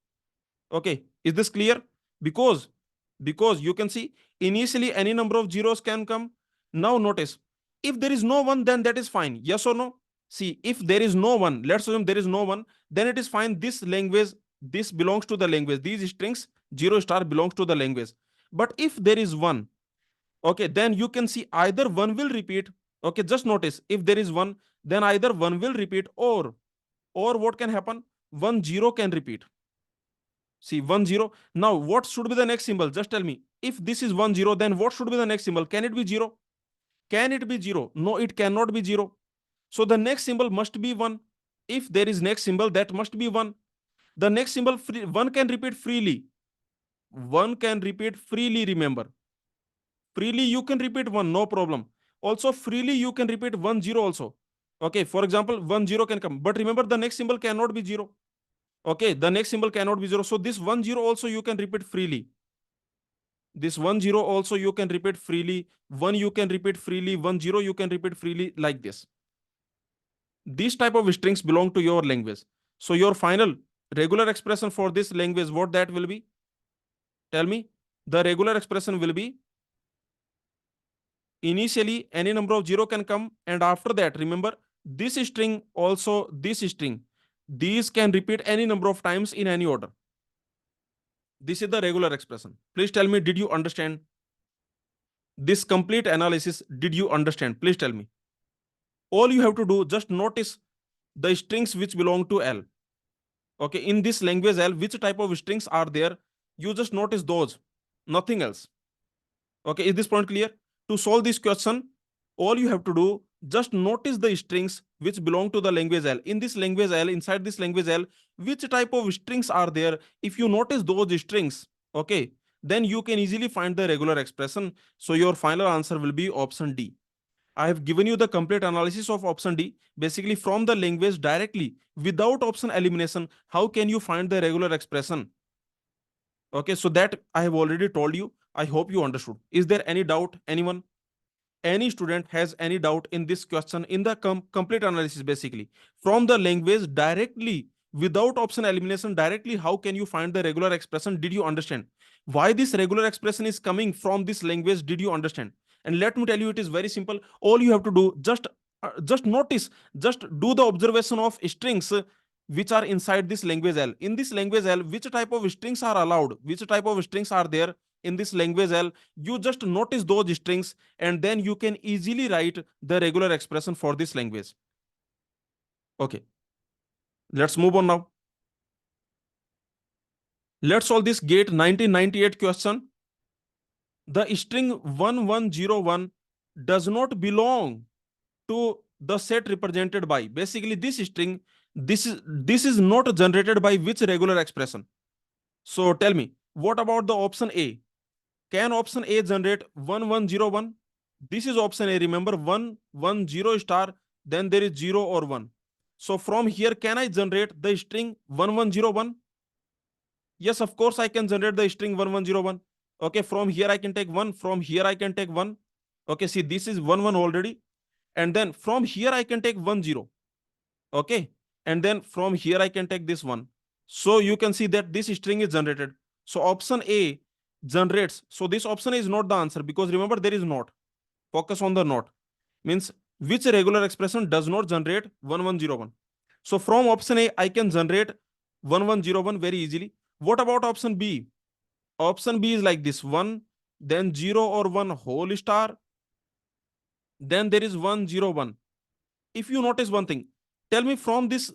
Okay, is this clear? Because you can see initially any number of zeros can come. Now notice, if there is no one, then that is fine. Yes or no? See, if there is no one, let's assume there is no one, then it is fine. This language, this belongs to the language. These strings 0 star belongs to the language. But if there is one, okay, then you can see either one will repeat. Okay, just notice, if there is one, then either one will repeat, or what can happen, 10 can repeat. See, 10. Now, what should be the next symbol? Just tell me. If this is 10, then what should be the next symbol? Can it be 0? Can it be 0? No, it cannot be 0. So the next symbol must be 1. If there is next symbol, that must be 1. The next symbol, 1 can repeat freely. 1 can repeat freely, remember. Freely you can repeat 1, no problem. Also, freely you can repeat 10 also. Okay, for example, 10 can come. But remember, the next symbol cannot be 0. Okay, the next symbol cannot be 0. So this 10 also you can repeat freely. This 10 also you can repeat freely. 1 you can repeat freely. 10 you can repeat freely, like this. These type of strings belong to your language. So your final regular expression for this language, what that will be? Tell me. The regular expression will be, initially any number of 0 can come, and after that, remember, this string also, this string, these can repeat any number of times in any order. This is the regular expression. Please tell me, did you understand this complete analysis? Did you understand? Please tell me. All you have to do, just notice the strings which belong to L. Okay, in this language L, which type of strings are there? You just notice those, nothing else. Okay, is this point clear? To solve this question, all you have to do, just notice the strings which belong to the language L. In this language L, inside this language L, which type of strings are there? If you notice those strings, okay, then you can easily find the regular expression. So your final answer will be option D. I have given you the complete analysis of option D. Basically, from the language directly, without option elimination, how can you find the regular expression? Okay, so that I have already told you. I hope you understood. Is there any doubt, anyone? Any student has any doubt in this question, in the complete analysis, basically from the language directly, without option elimination, directly, how can you find the regular expression? Did you understand why this regular expression is coming from this language? Did you understand? And let me tell you, it is very simple. All you have to do, just notice, just do the observation of strings which are inside this language L. In this language L, which type of strings are allowed, which type of strings are there in this language L? You just notice those strings, and then you can easily write the regular expression for this language. Okay, let's move on now. Let's solve this GATE 1998 question. The string 1101 does not belong to the set represented by, basically this string, this is not generated by which regular expression? So tell me, what about the option A? Can option A generate 1101? This is option A. Remember, 110 star, then there is 0 or 1. So from here, can I generate the string 1101? Yes, of course, I can generate the string 1101. Okay, from here I can take 1. From here I can take 1. Okay, see, this is 1 already. And then from here I can take 10. Okay, and then from here I can take this 1. So you can see that this string is generated. So option A generates. So this option is not the answer, because remember, there is not. Focus on the not. Means which regular expression does not generate 1101. So from option A, I can generate 1101 very easily. What about option B? Option B is like this: 1, then 0 or 1 whole star, then there is 1 0 1. If you notice one thing, tell me from this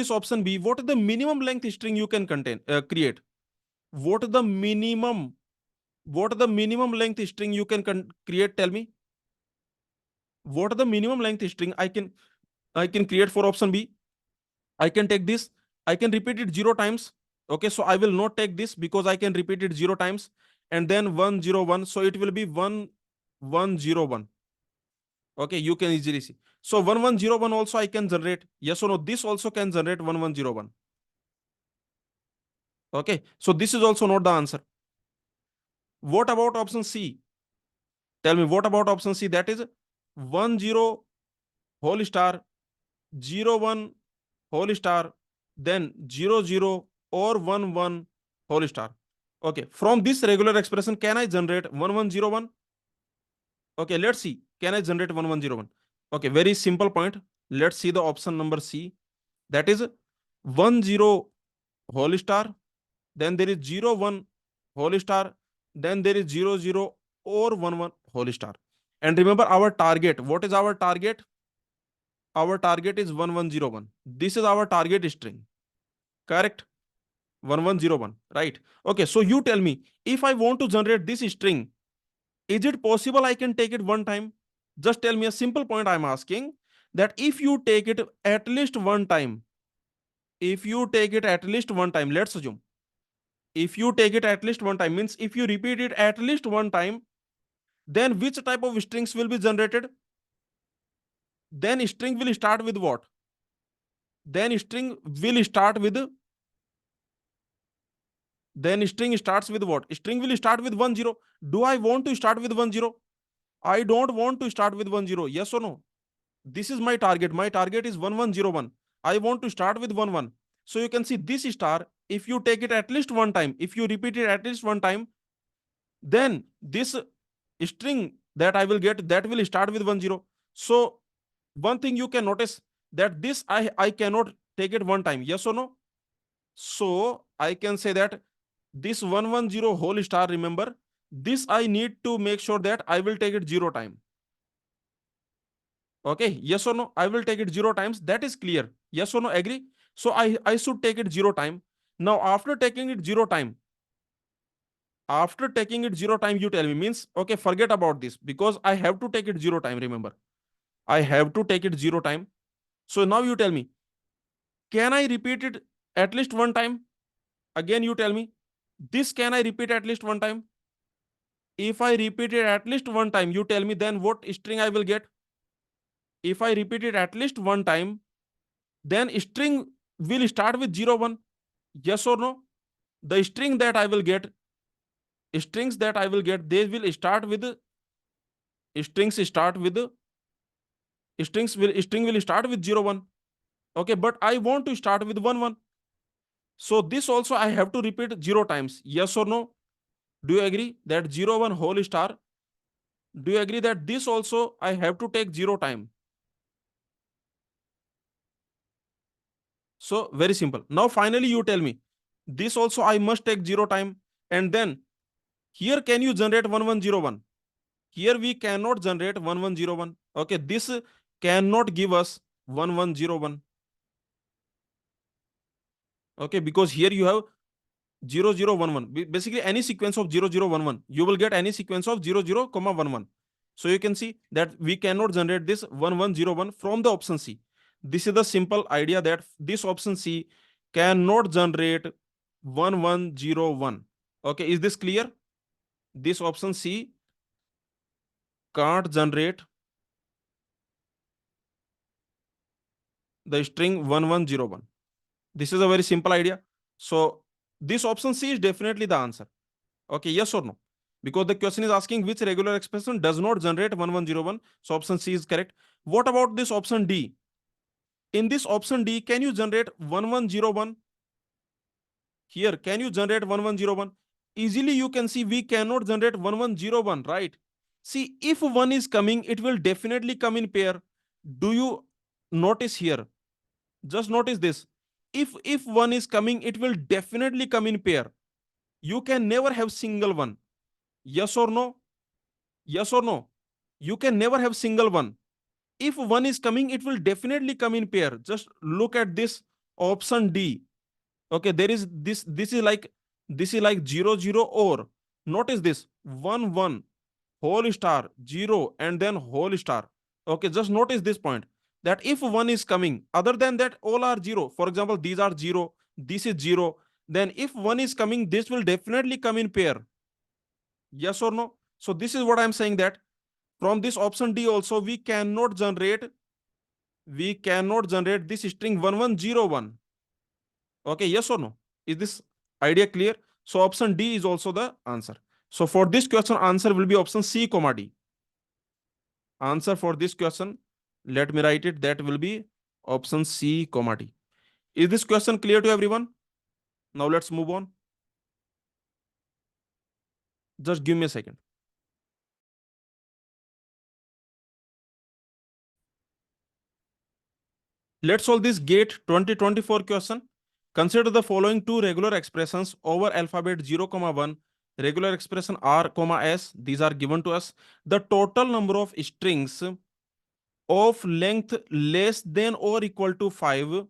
option B, what is the minimum length string you can create? What is the minimum? What is the minimum length string you can create? Tell me. What is the minimum length string I can create for option B? I can take this. I can repeat it 0 times. Okay, so I will not take this because I can repeat it 0 times, and then 1 0 1. So it will be 1 1 0 1. Okay, you can easily see. So 1 1 0 1 also I can generate. Yes or no? This also can generate 1 1 0 1. Okay, so this is also not the answer. What about option C? Tell me, what about option C? That is 1 0 whole star, 0 1 whole star, then 0 0 or 1 1 whole star. Okay, from this regular expression, can I generate 1 1 0 1? Okay, let's see. Can I generate 1 1 0 1? Okay, very simple point. Let's see the option number C. That is 1 0 whole star, then there is 0 1 whole star, then there is 0 0 or 1 1 whole star. And remember our target. What is our target? Our target is 1 1 0 1. This is our target string. Correct? 1 1 0 1. Right? Okay, so you tell me, if I want to generate this string, is it possible I can take it one time? Just tell me a simple point I'm asking, that if you take it at least one time, if you take it at least one time, let's assume, if you take it at least one time, means if you repeat it at least one time, then which type of strings will be generated? Then string will start with what? Then string will start with, then string starts with what? String will start with 1 0. Do I want to start with 1 0? I don't want to start with 1 0. Yes or no? This is my target. My target is 1 1 0 1. I want to start with 1 1. So you can see this star, if you take it at least one time, if you repeat it at least one time, then this string that I will get, that will start with 1 0. So one thing you can notice, that this I cannot take it one time. Yes or no? So I can say that this 1 1 0 whole star, remember, this I need to make sure that I will take it 0 time. Okay, yes or no? I will take it 0 times. That is clear. Yes or no? Agree? So I should take it 0 time. Now after taking it 0 time, after taking it 0 time, you tell me, means okay, forget about this, because I have to take it 0 time. Remember, I have to take it 0 time. So now you tell me, can I repeat it at least one time? Again, you tell me, this can I repeat at least one time? If I repeat it at least one time, you tell me, then what string I will get? If I repeat it at least one time, then string will start with 0 1. Yes or no? The strings that I will get, they will start with, strings start with, string will start with 0 1. Okay, but I want to start with 1 1. So this also I have to repeat 0 times. Yes or no? Do you agree that 0 1 whole star? Do you agree that this also I have to take 0 time? So very simple. Now finally you tell me, this also I must take 0 time. And then here, can you generate 1 1 0 1? Here we cannot generate 1 1 0 1. Okay, this cannot give us 1 1 0 1. Okay, because here you have 0 0 1 1. Basically any sequence of 0 0 1 1, you will get any sequence of 0 0 comma 1 1. So you can see that we cannot generate this 1 1 0 1 from the option C. This is the simple idea, that this option C cannot generate 1 1 0 1. Okay, is this clear? This option C can't generate the string 1 1 0 1. This is a very simple idea. So this option C is definitely the answer. Okay, yes or no? Because the question is asking which regular expression does not generate 1 1 0 1. So option C is correct. What about this option D? In this option D, can you generate 1 1 0 1? Here, can you generate 1 1 0 1? Easily you can see we cannot generate 1 1 0 1, right? See, if 1 is coming, it will definitely come in pair. Do you notice here? Just notice this. If 1 is coming, it will definitely come in pair. You can never have single one. Yes or no? Yes or no? You can never have single one. If one is coming, it will definitely come in pair. Just look at this option D. Okay, there is this. This is like 0 0 or. Notice this 1 1 whole star 0 and then whole star. Okay, just notice this point that if one is coming, other than that, all are zero. For example, these are zero. This is zero. Then if one is coming, this will definitely come in pair. Yes or no? So this is what I'm saying, that from this option D also we cannot generate this string 1101. Okay, yes or no? Is this idea clear? So option D is also the answer. So for this question, answer will be option C, comma D. Answer for this question, let me write it. That will be option C, comma D. Is this question clear to everyone? Now let's move on. Just give me a second. Let's solve this GATE 2024 question. Consider the following two regular expressions over alphabet 0, 1, regular expression R, S. These are given to us. The total number of strings of length less than or equal to 5,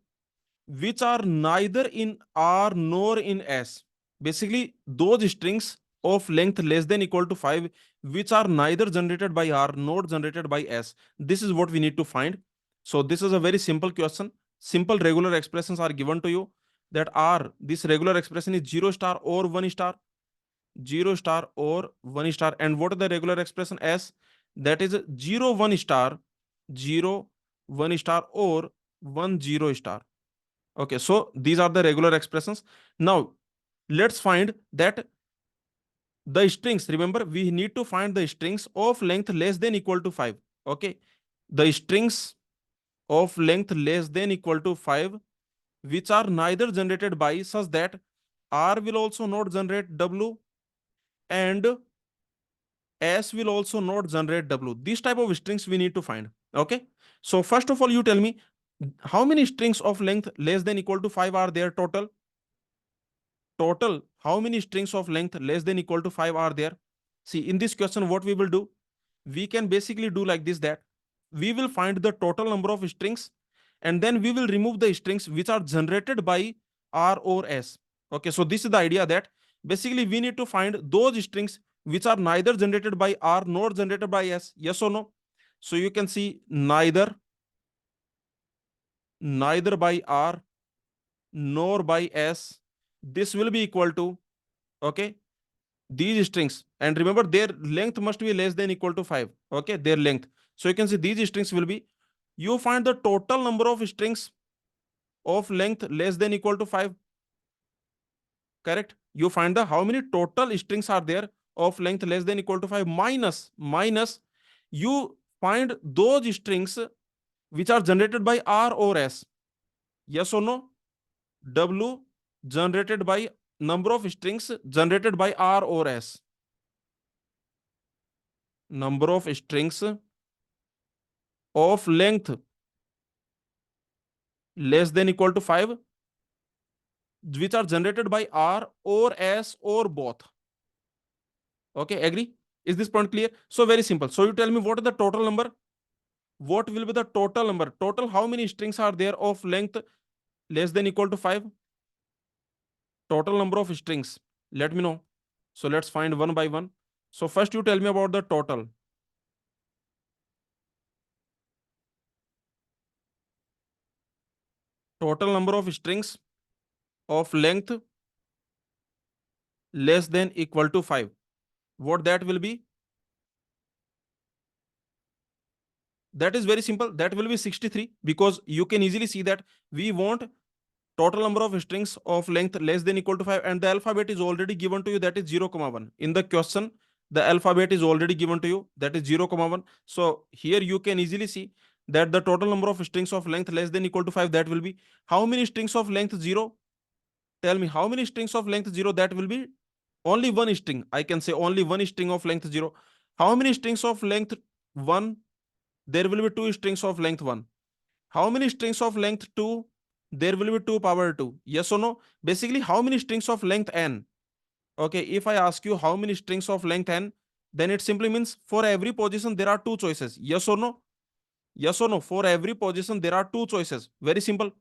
which are neither in R nor in S. Basically, those strings of length less than equal to 5, which are neither generated by R nor generated by S. This is what we need to find. So this is a very simple question. Simple regular expressions are given to you, that R, this regular expression is 0 star or 1 star, 0 star or 1 star. And what is the regular expression S? That is 0 1 star, 0 1 star or 1 0 star. Okay, so these are the regular expressions. Now let's find that the strings. Remember, we need to find the strings of length less than equal to 5. Okay, the strings of length less than equal to 5, which are neither generated by, such that R will also not generate W and S will also not generate W. This type of strings we need to find. Okay, so first of all, you tell me how many strings of length less than equal to 5 are there total? Total, how many strings of length less than equal to 5 are there? See, in this question, what we will do, we can basically do like this, that we will find the total number of strings, and then we will remove the strings which are generated by R or S. Okay, so this is the idea, that basically we need to find those strings which are neither generated by R nor generated by S. Yes or no? So you can see neither by R nor by S. This will be equal to, okay, these strings, and remember their length must be less than equal to 5. Okay, their length. So you can see these strings will be, you find the total number of strings of length less than equal to 5. Correct, you find the how many total strings are there of length less than equal to 5, minus you find those strings which are generated by R or S. Yes or no? W generated by number of strings generated by R or S. Number of strings of length less than equal to 5, which are generated by R or S or both. Okay, agree? Is this point clear? So very simple. So you tell me, what is the total number? What will be the total number? Total, how many strings are there of length less than equal to 5? Total number of strings. Let me know. So let's find one by one. So first you tell me about the total. Total number of strings of length less than equal to 5. What that will be? That is very simple. That will be 63, because you can easily see that we want total number of strings of length less than equal to 5, and the alphabet is already given to you, that is 0, 1. In the question, the alphabet is already given to you, that is 0, 1. So here you can easily see that the total number of strings of length less than equal to 5, that will be how many strings of length 0? Tell me how many strings of length 0? That will be only one string. I can say only one string of length 0. How many strings of length 1? There will be two strings of length 1. How many strings of length 2? There will be 2 power 2. Yes or no? Basically, how many strings of length n? Okay, if I ask you how many strings of length n, then it simply means for every position there are two choices. Yes or no? Yes or no? For every position there are two choices. Very simple.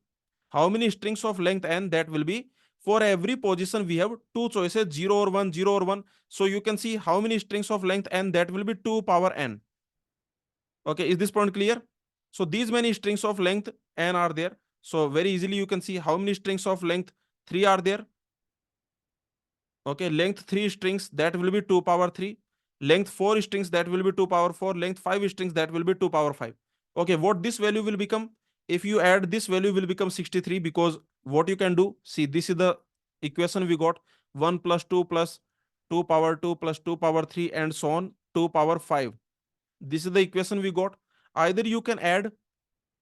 How many strings of length n? That will be for every position we have two choices, 0 or 1, 0 or 1. So you can see how many strings of length n, that will be 2 power n. Okay, is this point clear? So these many strings of length n are there. So very easily you can see how many strings of length 3 are there. Okay, length 3 strings, that will be 2 power 3. Length 4 strings, that will be 2 power 4. Length 5 strings, that will be 2 power 5. Okay, what this value will become? If you add, this value will become 63, because what you can do, see, this is the equation we got. 1 plus 2 plus 2 power 2 plus 2 power 3 and so on, 2 power 5. This is the equation we got. Either you can add,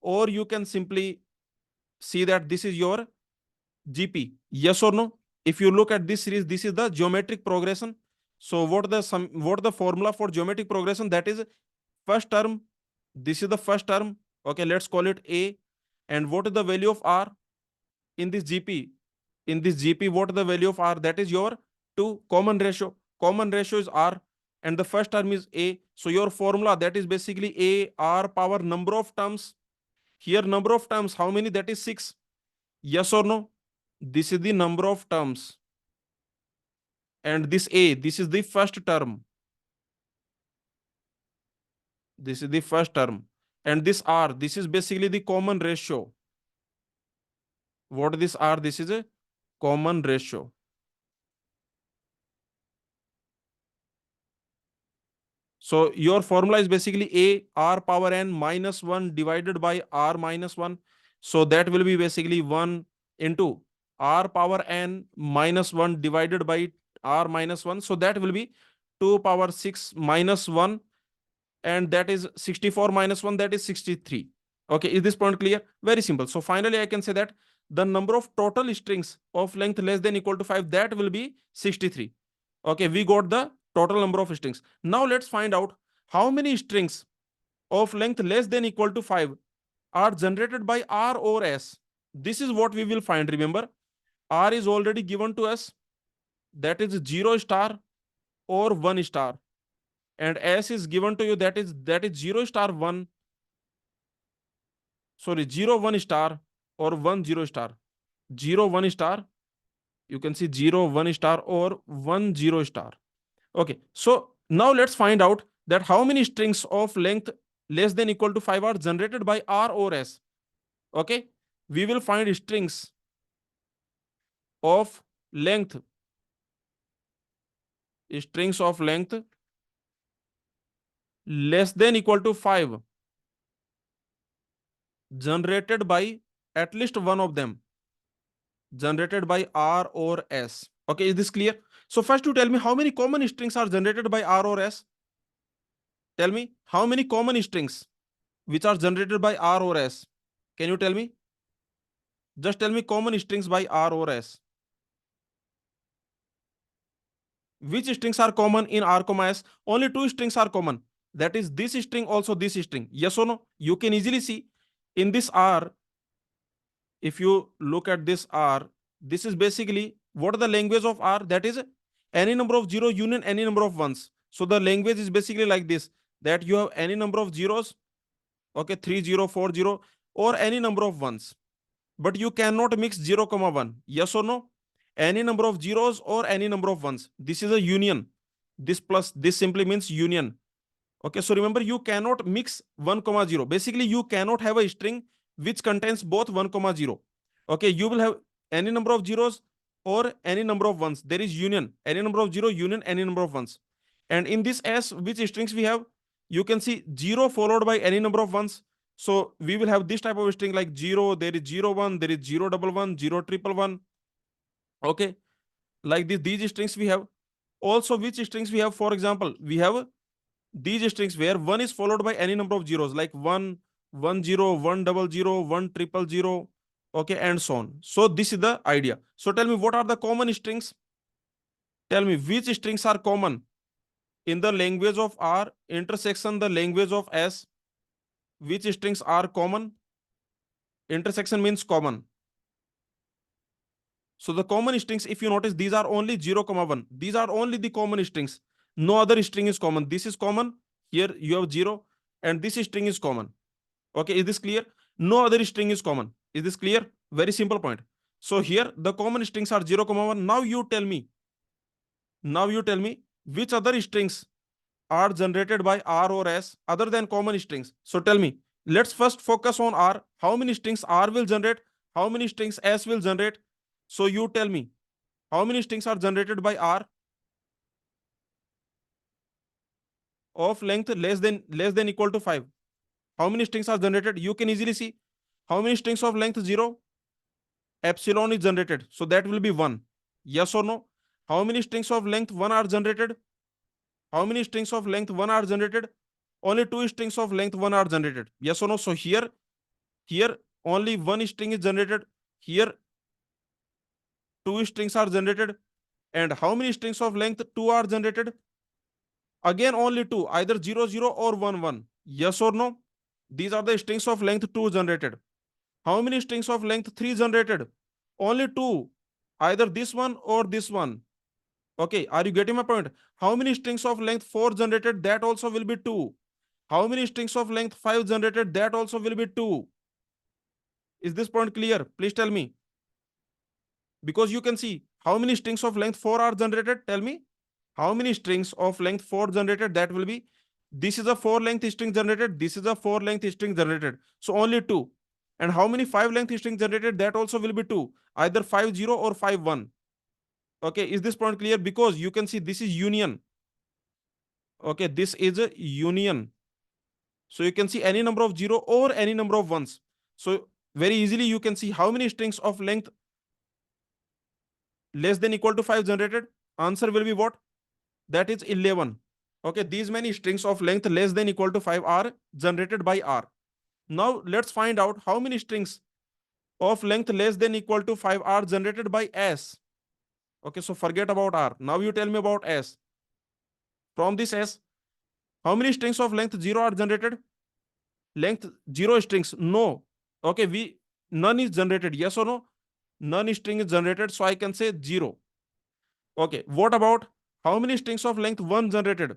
or you can simply see that this is your GP. Yes or no? If you look at this series, this is the geometric progression. So what the formula for geometric progression? That is first term. This is the first term. Okay, let's call it A. And what is the value of R in this GP? In this GP, what is the value of R? That is your 2 common ratio. Common ratio is R, and the first term is A. So your formula, that is basically A R power number of terms. Here number of terms, how many? That is 6. Yes or no? This is the number of terms. And this A, this is the first term. This is the first term. And this R, this is basically the common ratio. What this R? This is a common ratio. So your formula is basically A R power n minus 1 divided by R minus 1. So that will be basically 1 into R power n minus 1 divided by R minus 1. So that will be 2 power 6 minus 1, and that is 64 minus 1, that is 63. Okay, is this point clear? Very simple. So finally I can say that the number of total strings of length less than equal to 5, that will be 63. Okay, we got the total number of strings. Now let's find out how many strings of length less than equal to 5 are generated by R or S. This is what we will find. Remember, R is already given to us, that is 0 star or 1 star, and S is given to you, that is 0 star 1, sorry, 0 1 star or 1 0 star. 0 1 star, you can see 0 1 star or 1 0 star. Okay, so now let's find out that how many strings of length less than equal to 5 are generated by R or S. Okay, we will find of length strings of length less than equal to 5 generated by at least one of them, generated by R or S. Okay, is this clear? So first you tell me how many common strings are generated by R or S. Tell me how many common strings which are generated by R or S. Can you tell me? Just tell me common strings by R or S. Which strings are common in R, S? Only two strings are common. That is this string, also this string. Yes or no? You can easily see in this R, if you look at this R, this is basically what the language of R, that is any number of zero union any number of ones. So the language is basically like this, that you have any number of zeros, okay, 30 40, or any number of ones, but you cannot mix 0 comma 1. Yes or no? Any number of zeros or any number of ones, this is a union. This plus this simply means union. Okay, so remember, you cannot mix 1 comma 0. Basically you cannot have a string which contains both 1 comma 0. Okay, you will have any number of zeros or any number of ones. There is union, any number of zero union any number of ones. And in this S, which strings we have? You can see 0 followed by any number of ones. So we will have this type of string like 0, there is 0 1, there is 0 11 1, 0 triple 1. Okay, like this, these strings we have. Also, which strings we have? For example, we have these strings where 1 is followed by any number of zeros, like 1 1 0 1 double 0 1 triple 0. Okay, and so on. So this is the idea. So tell me, what are the common strings? Tell me which strings are common in the language of R intersection the language of S. Which strings are common? Intersection means common. So the common strings, if you notice, these are only 0, 1. These are only the common strings. No other string is common. This is common. Here you have 0, and this string is common. Okay, is this clear? No other string is common. Is this clear? Very simple point. So here the common strings are 0, 1. Now you tell me which other strings are generated by R or S other than common strings. So tell me, let's first focus on R. How many strings R will generate? How many strings S will generate? So you tell me, how many strings are generated by R of length less than equal to 5? How many strings are generated? You can easily see. How many strings of length 0? Epsilon is generated. So that will be 1. Yes or no? How many strings of length 1 are generated? How many strings of length 1 are generated? Only 2 strings of length 1 are generated. Yes or no? So here only 1 string is generated. Here 2 strings are generated. And how many strings of length 2 are generated? Again only 2, either 0, 0 or 1, 1. Yes or no? These are the strings of length 2 generated. How many strings of length 3 generated? Only 2, either this one or this one. Okay, are you getting my point? How many strings of length 4 generated? That also will be 2. How many strings of length 5 generated? That also will be 2. Is this point clear? Please tell me. Because you can see how many strings of length 4 are generated. Tell me. How many strings of length 4 generated? That will be, this is a 4 length string generated. This is a 4 length string generated. So only 2. And how many 5 length string generated? That also will be 2. Either 5, 0 or 5, 1. Okay, is this point clear? Because you can see this is union. Okay, this is a union. So you can see any number of 0 or any number of 1s. So very easily you can see how many strings of length less than equal to 5 generated. Answer will be what? That is 11. Okay, these many strings of length less than equal to 5 are generated by R. Now let's find out how many strings of length less than equal to 5 are generated by S. Okay, so forget about R. Now you tell me about S. From this S, how many strings of length 0 are generated? Length 0 strings? No. Okay, none is generated. Yes or no? None string is generated, so I can say 0. Okay, what about how many strings of length 1 generated?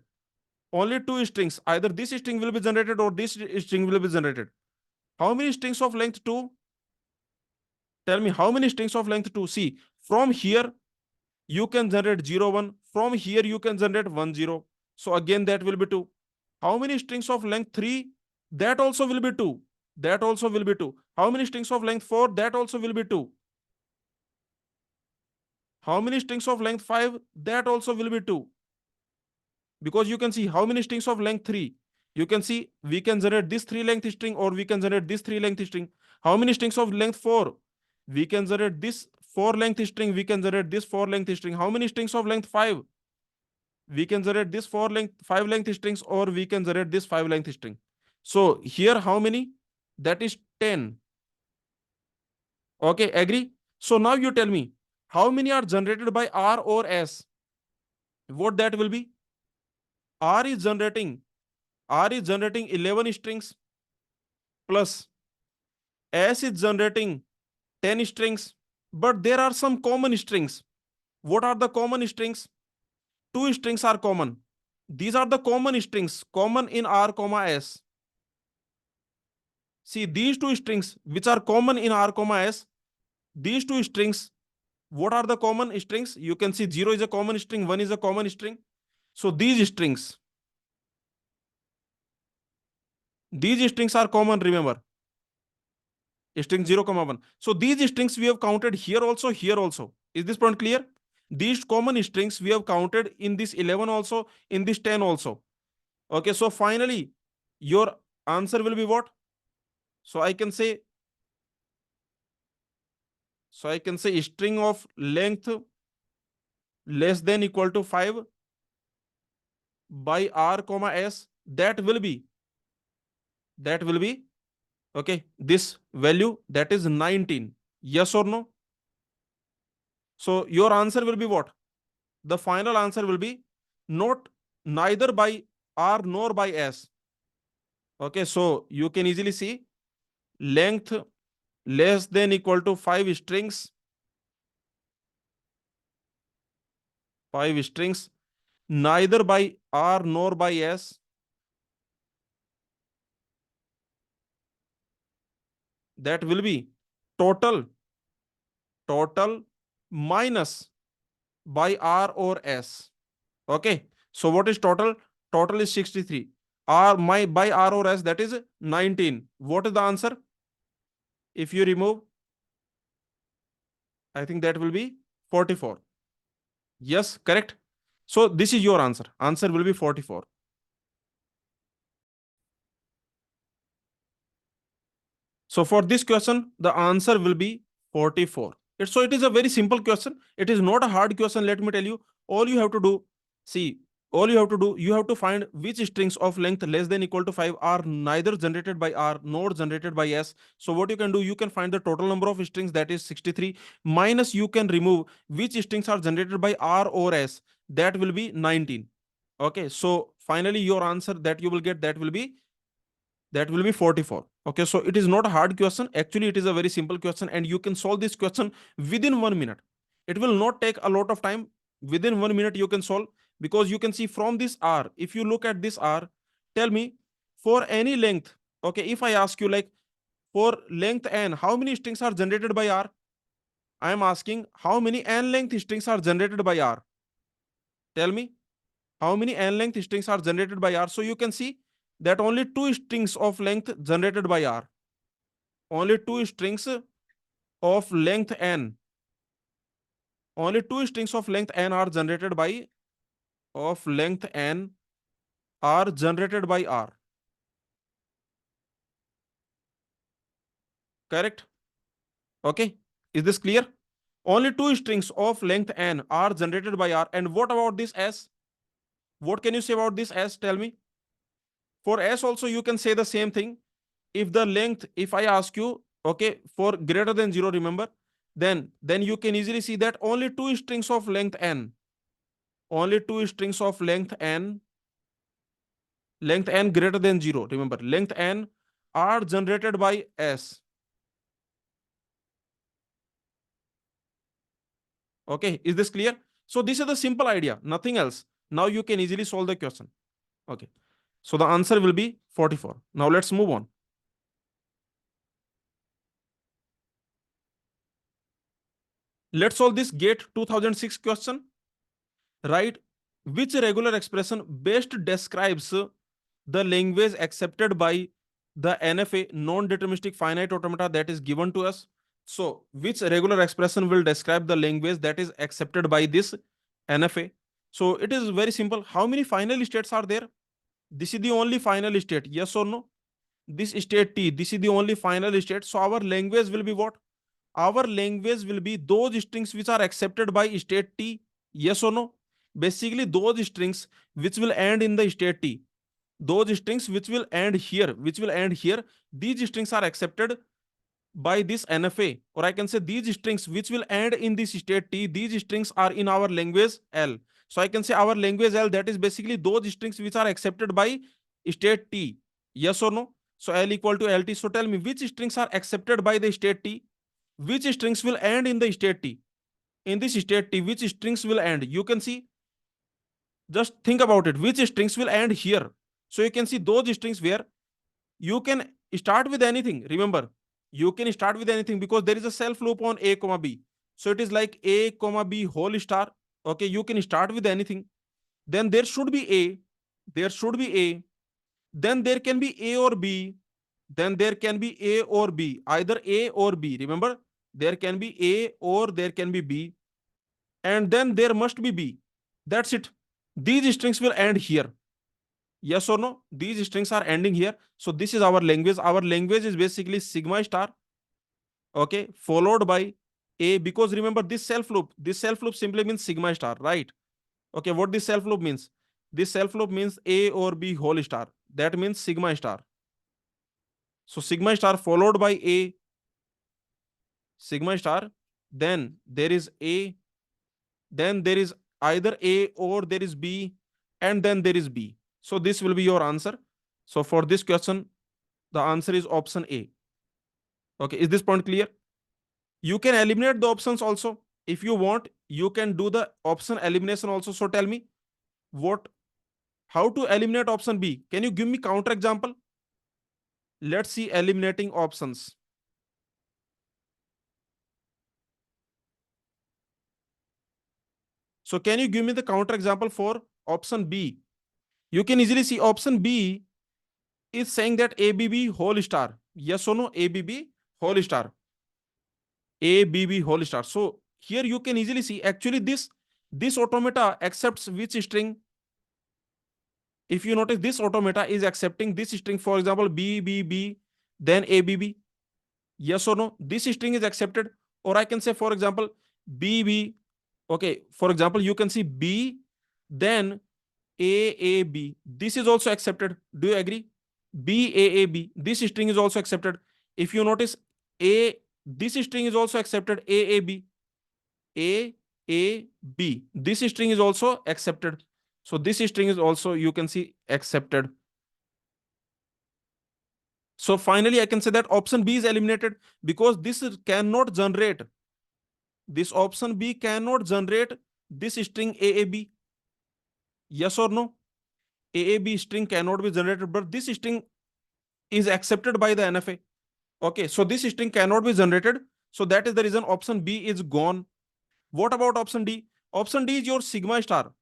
Only 2 strings. Either this string will be generated or this string will be generated. How many strings of length 2? Tell me how many strings of length 2? See, from here you can generate 0, 1. From here you can generate 1, 0. So again that will be 2. How many strings of length 3? That also will be 2. That also will be 2. How many strings of length 4? That also will be 2. How many strings of length 5? That also will be 2. Because you can see how many strings of length 3. You can see we can generate this 3 length string or we can generate this 3 length string. How many strings of length 4? We can generate this 4 length string. We can generate this 4 length string. How many strings of length 5? We can generate this 5 length strings or we can generate this 5 length string. So here how many? That is 10. Okay, agree? So now you tell me how many are generated by R or S? What that will be? R is generating 11 strings plus S is generating 10 strings, but there are some common strings. What are the common strings? 2 strings are common. These are the common strings, common in R, S. See, these 2 strings which are common in R, S, these 2 strings, what are the common strings? You can see 0 is a common string, 1 is a common string. So these strings are common, remember. String 0, 1. So these strings we have counted here also, here also. Is this point clear? These common strings we have counted in this 11 also, in this 10 also. Okay, so finally, your answer will be what? So I can say, string of length less than equal to 5 by R, S, that will be, okay, this value, that is 19. Yes or no? So your answer will be what? The final answer will be not neither by R nor by S. Okay, so you can easily see length less than equal to 5 strings 5 strings, neither by R nor by S. That will be total, total minus by R or S. Okay. So what is total? Total is 63. R my by R or S, that is 19. What is the answer? If you remove, I think that will be 44. Yes, correct. So this is your answer. Answer will be 44. So for this question, the answer will be 44. So it is a very simple question. It is not a hard question. Let me tell you. All you have to do, see, all you have to do, you have to find which strings of length less than equal to 5 are neither generated by R nor generated by S. So what you can do, you can find the total number of strings, that is 63, minus you can remove which strings are generated by R or S. That will be 19. Okay. So finally your answer that you will get, that will be 44. Okay, so it is not a hard question. Actually, it is a very simple question, and you can solve this question within 1 minute. It will not take a lot of time. Within 1 minute, you can solve, because you can see from this R. If you look at this R, tell me for any length. Okay, if I ask you like for length n, how many strings are generated by R? I am asking how many n length strings are generated by R. Tell me how many n length strings are generated by R. So you can see that only two strings of length generated by R. Only two strings of length n. Only two strings of length n are generated by R. Correct? Okay. Is this clear? Only two strings of length n are generated by R. And what about this S? What can you say about this S? Tell me. For S also you can say the same thing. If the length, if I ask you, okay, for greater than 0, remember, then you can easily see that only two strings of length n, only two strings of length n greater than 0, remember, length n are generated by S. Okay, is this clear? So this is the simple idea, nothing else. Now you can easily solve the question. Okay, so the answer will be 44. Now let's move on. Let's solve this GATE 2006 question. Write which regular expression best describes the language accepted by the NFA, non-deterministic finite automata, that is given to us. So which regular expression will describe the language that is accepted by this NFA? So it is very simple. How many final states are there? This is the only final state, yes or no? This state T, this is the only final state. So our language will be what? Our language will be those strings which are accepted by state T, yes or no? Basically those strings which will end in the state T, those strings which will end here, these strings are accepted by this NFA, or I can say these strings which will end in this state T, these strings are in our language L. So I can say our language L, that is basically those strings which are accepted by state T, yes or no? So L equal to LT. So tell me which strings are accepted by the state T, which strings will end in the state T. In this state T, which strings will end? You can see, just think about it, which strings will end here. So you can see those strings where you can start with anything. Remember, you can start with anything because there is a self loop on a comma b. So it is like a comma b whole star. Okay, you can start with anything. Then there should be a, there should be a, then there can be a or b, then there can be a or b, either a or b. Remember, there can be a or there can be b, and then there must be b. That's it. These strings will end here. Yes or no? These strings are ending here. So this is our language. Our language is basically sigma star, okay, followed by a, because remember this self loop simply means sigma star, right? Okay, what this self loop means? This self loop means a or b whole star. That means sigma star. So sigma star followed by a, sigma star, then there is a, then there is either a or there is b, and then there is b. So this will be your answer. So for this question, the answer is option A. Okay, is this point clear? You can eliminate the options also. If you want, you can do the option elimination also. So tell me what, how to eliminate option B. Can you give me counter example? Let's see eliminating options. So can you give me the counter example for option B? You can easily see option B is saying that ABB whole star. Yes or no? ABB whole star. ABB whole star. So here you can easily see actually this automata accepts which string. If you notice, this automata is accepting this string, for example, BBB, then ABB. Yes or no? This string is accepted. Or I can say, for example, BB. Okay, for example, you can see B, then AAB. This is also accepted. Do you agree? BAAB. This string is also accepted. If you notice, A, this string is also accepted. AAB. AAB. This string is also accepted. So this string is also, you can see, accepted. So finally, I can say that option B is eliminated because cannot generate. This option B cannot generate this string AAB. Yes or no? AAB string cannot be generated, but this string is accepted by the NFA. Okay, so this string cannot be generated. So that is the reason option B is gone. What about option D? Option D is your sigma star.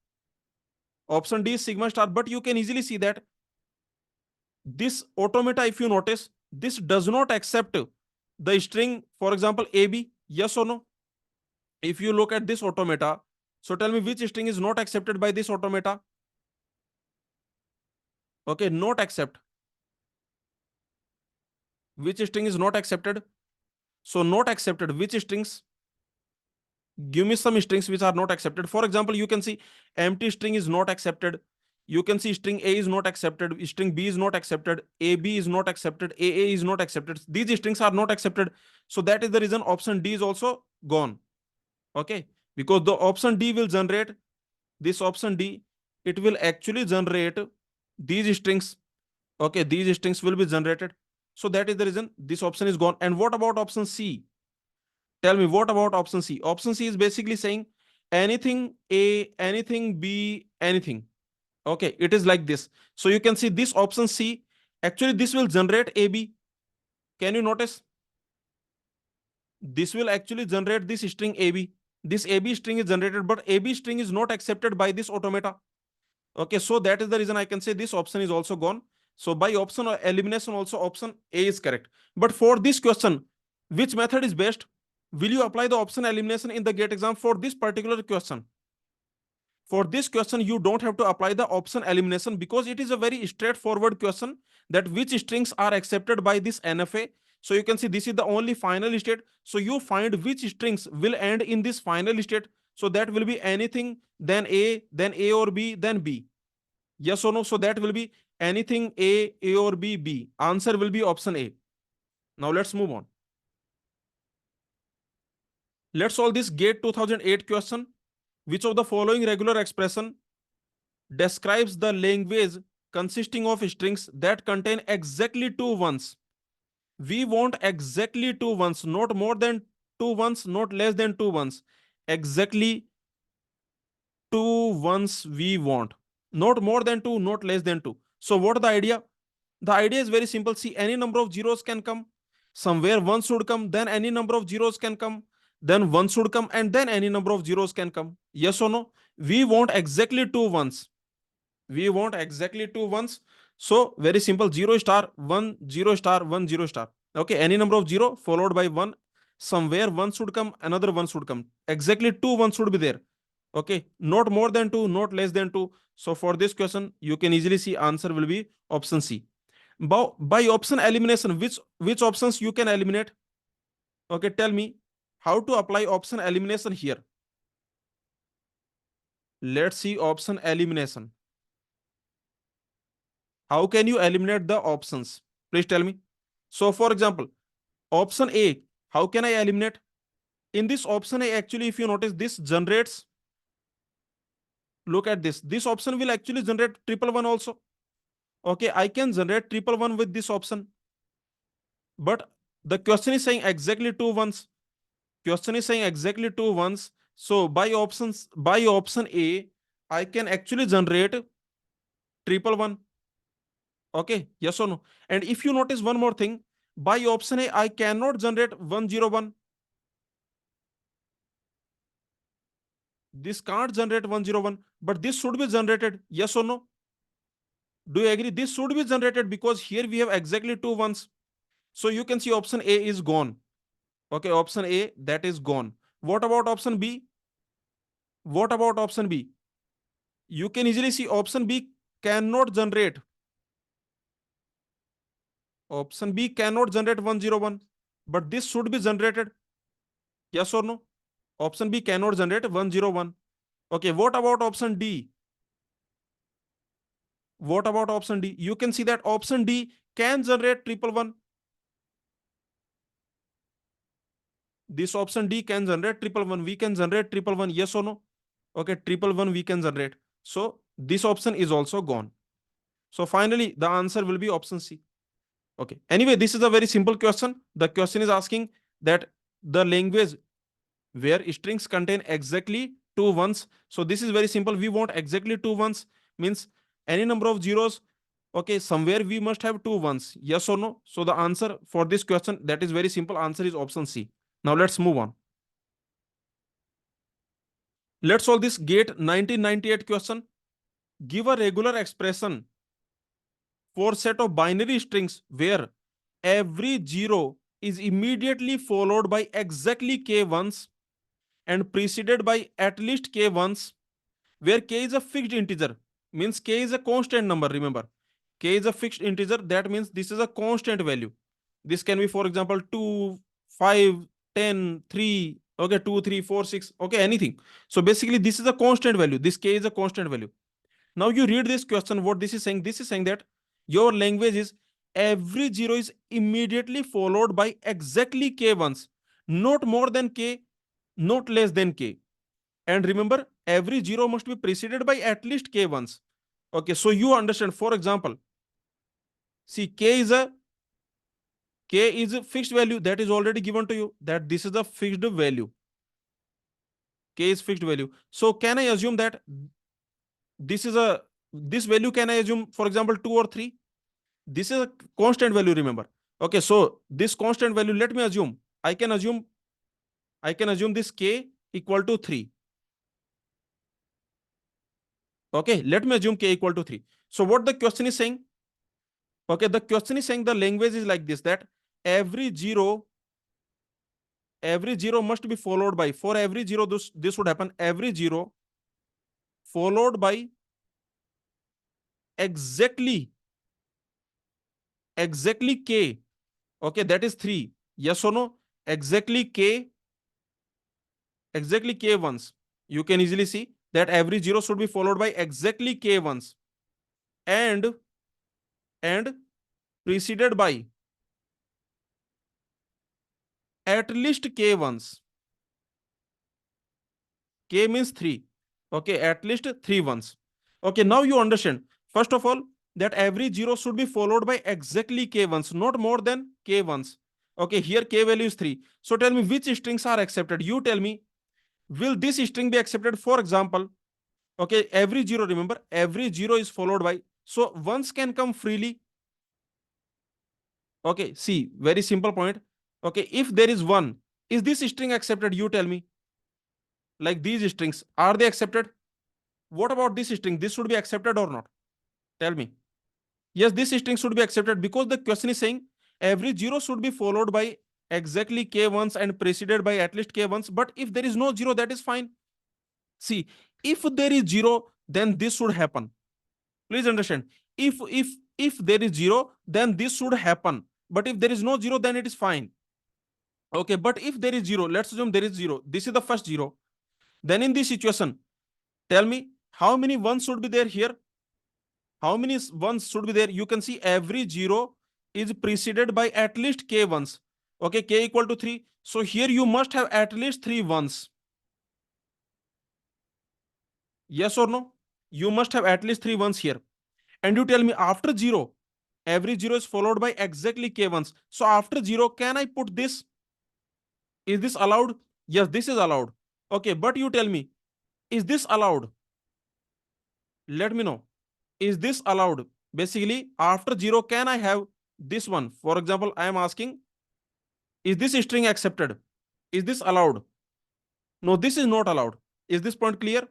Option D is sigma star, but you can easily see that this automata, if you notice, this does not accept the string, for example, AB. Yes or no? If you look at this automata, so tell me which string is not accepted by this automata. Okay, not accept. Which string is not accepted? So not accepted. Which strings? Give me some strings which are not accepted. For example, you can see empty string is not accepted. You can see string A is not accepted. String B is not accepted. AB is not accepted. AA is not accepted. These strings are not accepted. So that is the reason option D is also gone. Okay, because the option D will generate this option D. It will actually generate these strings. Okay, these strings will be generated. So that is the reason this option is gone. And what about option C? Tell me, what about option C? Option C is basically saying anything A, anything B, anything. Okay, it is like this. So you can see this option C, actually this will generate AB. Can you notice? This will actually generate this string AB. This AB string is generated, but AB string is not accepted by this automata. Okay, so that is the reason I can say this option is also gone. So by option or elimination also option A is correct. But for this question, which method is best? Will you apply the option elimination in the GATE exam for this particular question? For this question, you don't have to apply the option elimination because it is a very straightforward question that which strings are accepted by this NFA. So you can see this is the only final state. So you find which strings will end in this final state. So that will be anything, then A or B, then B. Yes or no? So that will be anything A or B, B. Answer will be option A. Now let's move on. Let's solve this GATE 2008 question. Which of the following regular expression describes the language consisting of strings that contain exactly two ones? We want exactly two ones, not more than two ones, not less than two ones. Exactly two ones we want. Not more than two, not less than two. So what the idea? The idea is very simple. See, any number of zeros can come. Somewhere one should come, then any number of zeros can come. Then one should come, and then any number of zeros can come. Yes or no? We want exactly two ones. We want exactly two ones. So very simple. 0 star 1 0 star 1 0 star. Okay, any number of 0 followed by 1. Somewhere one should come, another one should come. Exactly two ones should be there. Okay, not more than two, not less than two. So for this question, you can easily see answer will be option C. By option elimination, which options you can eliminate? Okay, tell me how to apply option elimination here. Let's see option elimination. How can you eliminate the options? Please tell me. So for example, option A, how can I eliminate? In this option A, actually, if you notice, this generates, look at this. This option will actually generate triple one also. Okay, I can generate triple one with this option. But the question is saying exactly two ones. Question is saying exactly two ones. So by option A, I can actually generate triple one. Okay, yes or no? And if you notice one more thing, by option A, I cannot generate 101. This can't generate 101, but this should be generated. Yes or no? Do you agree? This should be generated because here we have exactly two ones. So you can see option A is gone. Okay, option A, that is gone. What about option B? What about option B? You can easily see option B cannot generate. Option B cannot generate 101, but this should be generated. Yes or no? Option B cannot generate 101. Okay, what about option D? What about option D? You can see that option D can generate triple one. This option D can generate triple one. We can generate triple one. Yes or no? Okay, triple one we can generate. So this option is also gone. So finally, the answer will be option C. Okay. Anyway, this is a very simple question. The question is asking that the language where strings contain exactly two ones. So this is very simple. We want exactly two ones, means any number of zeros. Okay, somewhere we must have two ones. Yes or no? So the answer for this question, that is very simple. Answer is option C. Now let's move on. Let's solve this GATE 1998 question. Give a regular expression for set of binary strings where every zero is immediately followed by exactly k ones and preceded by at least k ones, where k is a fixed integer, means k is a constant number. Remember, k is a fixed integer, that means this is a constant value. This can be, for example, 2, 5, 10, 3. Okay, 2, 3, 4, 6. Okay, anything. So basically this is a constant value, this k is a constant value. Now you read this question, what this is saying? This is saying that your language is every zero is immediately followed by exactly k ones, not more than k, not less than k. And remember, every zero must be preceded by at least k ones. Okay, so you understand, for example, see, k is a fixed value that is already given to you, that this is a fixed value. K is fixed value. So can I assume that this is a this value, can I assume, for example, 2 or 3? This is a constant value, remember. Okay, so this constant value, let me assume, I can assume this k equal to 3. Okay, let me assume k equal to 3. So what the question is saying? Okay, the question is saying the language is like this, that every zero every zero must be followed by, for every zero this would happen, every zero followed by exactly exactly k. Okay, that is 3. Yes or no? Exactly k ones. You can easily see that every zero should be followed by exactly k ones and and preceded by at least k ones. K means 3. Okay, at least 3 ones. Okay, now you understand. First of all, that every zero should be followed by exactly k ones, not more than k ones. Okay, here k value is 3. So tell me which strings are accepted. You tell me, will this string be accepted? For example, okay, every zero, remember, every zero is followed by, so ones can come freely. Okay, see, very simple point. Okay, if there is one, is this string accepted? You tell me. Like these strings, are they accepted? What about this string? This should be accepted or not? Tell me. Yes, this string should be accepted because the question is saying every zero should be followed by exactly k ones and preceded by at least k ones. But if there is no zero, that is fine. See, if there is zero, then this should happen. Please understand. If there is zero, then this should happen. But if there is no zero, then it is fine. Okay, but if there is zero, let's assume there is zero. This is the first zero. Then in this situation, tell me how many ones should be there here? How many ones should be there? You can see every zero is preceded by at least k ones. Okay, k equal to 3. So here you must have at least 3 ones. Yes or no? You must have at least 3 ones here. And you tell me after 0, every 0 is followed by exactly k ones. So after 0, can I put this? Is this allowed? Yes, this is allowed. Okay, but you tell me, is this allowed? Let me know. Is this allowed? Basically, after 0, can I have this one? For example, I am asking, is this string accepted? Is this allowed? No, this is not allowed. Is this point clear?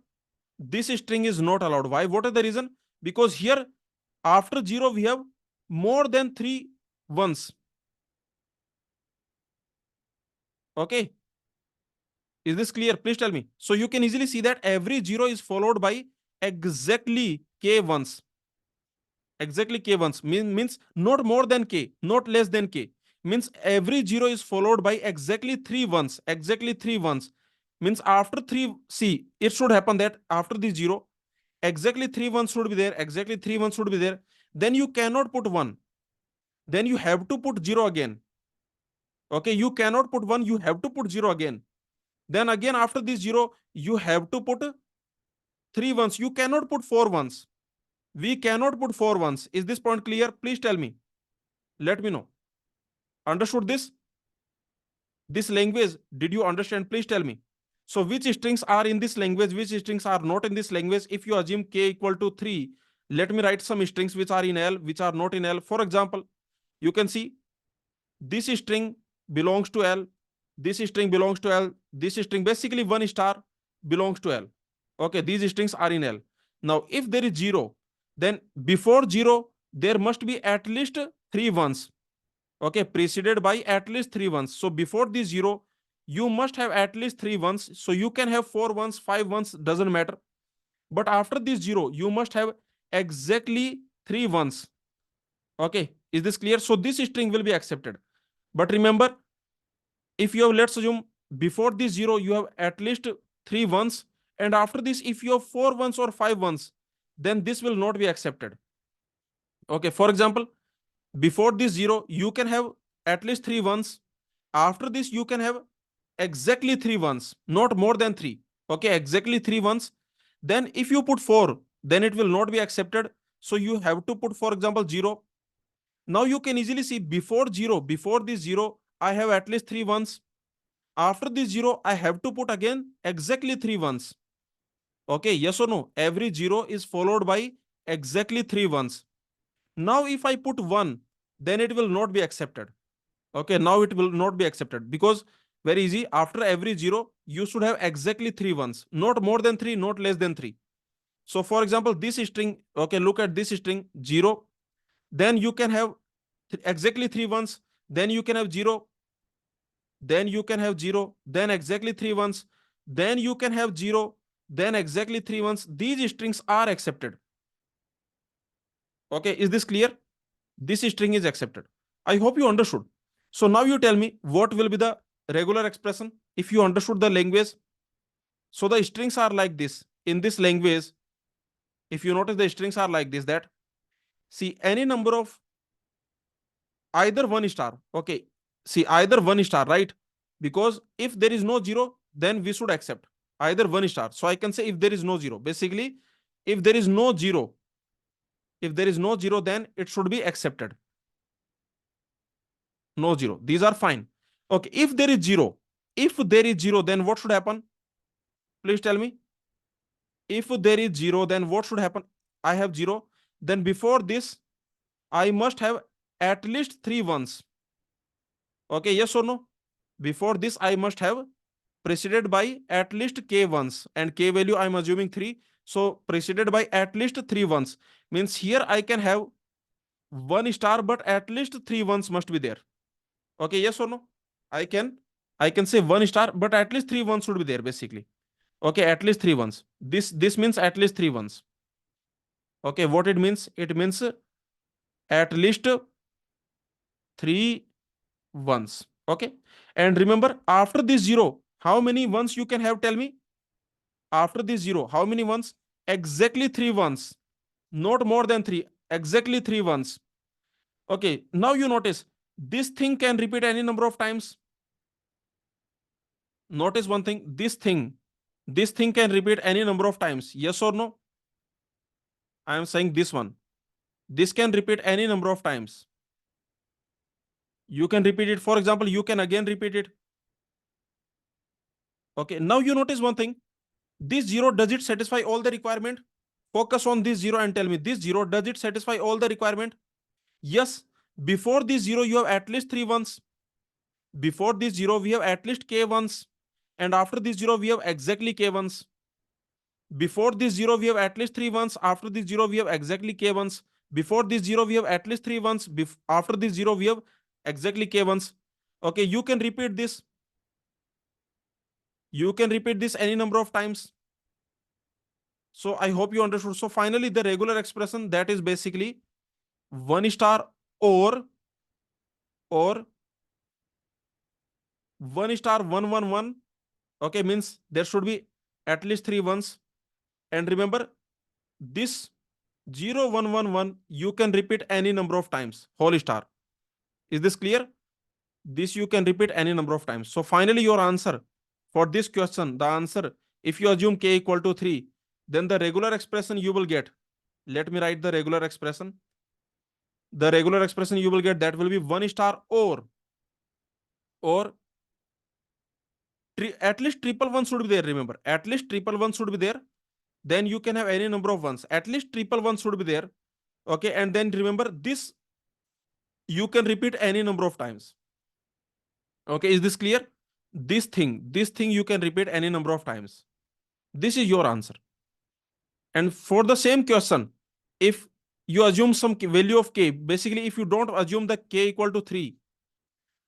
This string is not allowed. Why? What is the reason? Because here, after 0, we have more than 3 ones. Okay. Is this clear? Please tell me. So you can easily see that every 0 is followed by exactly k ones. Exactly k ones means not more than k, not less than k. Means every 0 is followed by exactly 3 ones. Exactly 3 ones. Means after 3, see, it should happen that after the 0, exactly 3 ones should be there. Exactly 3 ones should be there. Then you cannot put 1. Then you have to put 0 again. Okay, you cannot put 1, you have to put 0 again. Then again after this 0, you have to put 3 ones. You cannot put 4 ones. We cannot put 4 ones. Is this point clear? Please tell me. Let me know. Understood this? This language, did you understand? Please tell me. So which strings are in this language, which strings are not in this language? If you assume k equal to 3, let me write some strings which are in L, which are not in L. For example, you can see this string belongs to L, this string belongs to L, this string, basically one star belongs to L. Okay, these strings are in L. Now, if there is 0, then before 0, there must be at least 3 ones. Okay, preceded by at least 3 ones. So before this 0, you must have at least 3 ones. So you can have 4 ones, 5 ones, doesn't matter. But after this 0, you must have exactly 3 ones. Okay, is this clear? So this string will be accepted. But remember, if you have, let's assume, before this 0, you have at least 3 ones. And after this, if you have 4 ones or 5 ones, then this will not be accepted. Okay, for example, before this 0, you can have at least 3 ones. After this, you can have exactly 3 ones, not more than 3. Okay, exactly 3 ones. Then if you put 4, then it will not be accepted. So you have to put, for example, 0. Now you can easily see before 0, before this 0, I have at least 3 ones. After this 0, I have to put again exactly 3 ones. Okay, yes or no? Every 0 is followed by exactly 3 ones. Now if I put 1, then it will not be accepted. Okay, now it will not be accepted because very easy. After every 0, you should have exactly 3 ones, not more than 3, not less than 3. So for example, this string, okay, look at this string 0, then you can have exactly 3 ones, then you can have 0, then you can have 0, then exactly 3 ones, then you can have 0, then exactly 3 ones. These strings are accepted. Okay, is this clear? This string is accepted. I hope you understood. So now you tell me what will be the regular expression if you understood the language. So the strings are like this. In this language, if you notice, the strings are like this, that see any number of either 1 star. Okay, see either 1 star, right? Because if there is no 0, then we should accept either 1 star. So I can say if there is no 0, basically if there is no 0, if there is no 0, then it should be accepted. No 0, these are fine. Okay, if there is 0, if there is 0, then what should happen? Please tell me. If there is 0, then what should happen? I have 0, then before this I must have at least 3 ones. Okay, yes or no? Before this I must have preceded by at least k ones, and k value I'm assuming 3. So preceded by at least 3 ones means here I can have 1 star, but at least 3 ones must be there. Okay, yes or no? I can I can say 1 star, but at least 3 ones should be there basically. Okay, at least 3 ones. This means at least 3 ones. Okay, what it means? It means at least 3 ones. Okay, and remember after this 0, how many ones you can have? Tell me. After this 0, how many ones? Exactly 3 ones, not more than 3. Exactly 3 ones. Okay, now you notice this thing can repeat any number of times. Notice one thing, this thing can repeat any number of times. Yes or no? I am saying this one. This can repeat any number of times. You can repeat it. For example, you can again repeat it. Okay, now you notice one thing. This zero, does it satisfy all the requirement? Focus on this zero and tell me, this zero, does it satisfy all the requirement? Yes. Before this zero, you have at least 3 ones. Before this zero, we have at least k ones. And after this zero, we have exactly k ones. Before this zero, we have at least 3 ones. After this zero, we have exactly k ones. Before this zero, we have at least 3 ones. After this zero, we have exactly k ones. Okay, you can repeat this. You can repeat this any number of times. So I hope you understood. So finally, the regular expression, that is basically 1 star or 1 star 111. Okay, means there should be at least 3 ones. And remember, this 0111 you can repeat any number of times, whole star. Is this clear? This you can repeat any number of times. So finally, your answer for this question, the answer, if you assume k equal to 3, then the regular expression you will get. Let me write the regular expression. The regular expression you will get, that will be 1 star or at least triple one should be there. Remember, at least triple one should be there. Then you can have any number of ones. At least triple one should be there. Okay, and then remember this you can repeat any number of times. Okay, is this clear? This thing you can repeat any number of times. This is your answer. And for the same question, if you assume some value of k, basically if you don't assume the k equal to 3,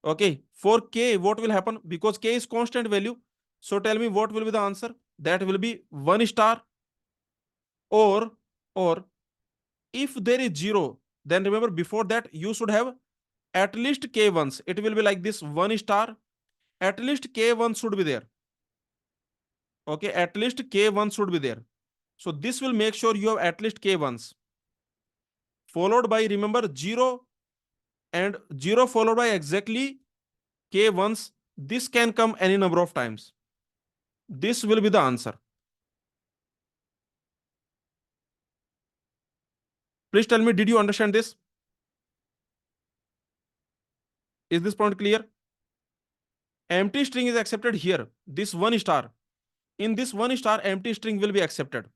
okay, for k, what will happen? Because k is constant value. So tell me what will be the answer? That will be 1 star or if there is 0, then remember before that you should have at least k ones. It will be like this: 1 star, at least k1 should be there. Okay, at least k1 should be there. So this will make sure you have at least k1s. Followed by, remember, 0 and 0 followed by exactly k1s. This can come any number of times. This will be the answer. Please tell me, did you understand this? Is this point clear? Empty string is accepted here. This 1 star. In this 1 star, empty string will be accepted.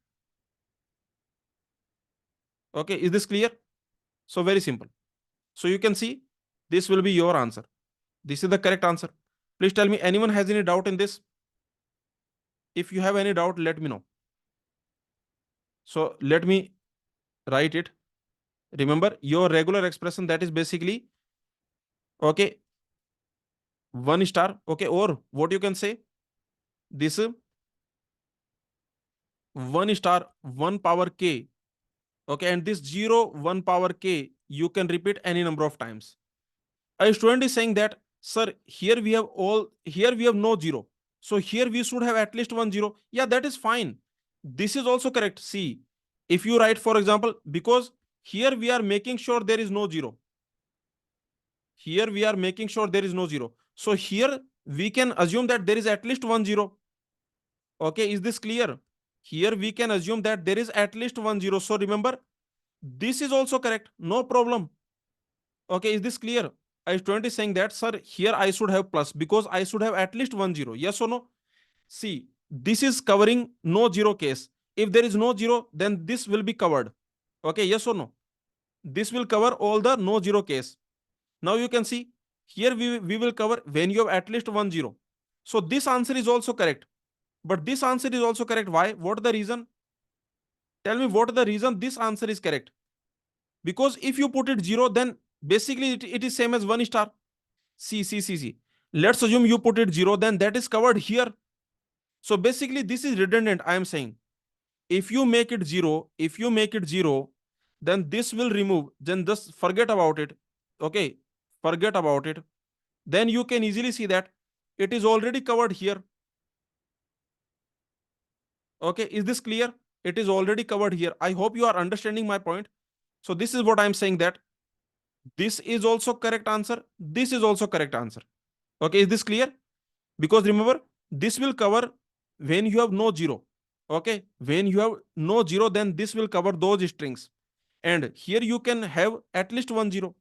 Okay, is this clear? So very simple. So you can see this will be your answer. This is the correct answer. Please tell me, anyone has any doubt in this? If you have any doubt, let me know. So let me write it. Remember your regular expression, that is basically, okay, 1 star, okay, or what you can say, this 1 star 1 power k, okay, and this 0 1 power k you can repeat any number of times. A student is saying that, sir, here we have no 0, so here we should have at least 1 0. Yeah, that is fine. This is also correct. See, if you write, for example, because here we are making sure there is no 0. Here we are making sure there is no 0. So here we can assume that there is at least 1 0. Okay, is this clear? Here we can assume that there is at least 1 0. So remember, this is also correct. No problem. Okay, is this clear? A student is saying that, sir, here I should have plus because I should have at least 1 0. Yes or no? See, this is covering no 0 case. If there is no 0, then this will be covered. Okay, yes or no? This will cover all the no 0 case. Now you can see here we will cover when you have at least 1 0. So this answer is also correct. But this answer is also correct. Why? What the reason? Tell me what the reason this answer is correct. Because if you put it 0, then basically it is same as 1 star. See. Let's assume you put it 0, then that is covered here. So basically this is redundant. I am saying if you make it 0, then this will remove. Then just forget about it. Okay, forget about it. Then you can easily see that it is already covered here. Okay, is this clear? It is already covered here. I hope you are understanding my point. So this is what I'm saying, that this is also correct answer. This is also correct answer. Okay, is this clear? Because remember, this will cover when you have no 0. Okay, when you have no 0, then this will cover those strings. And here you can have at least 1 0.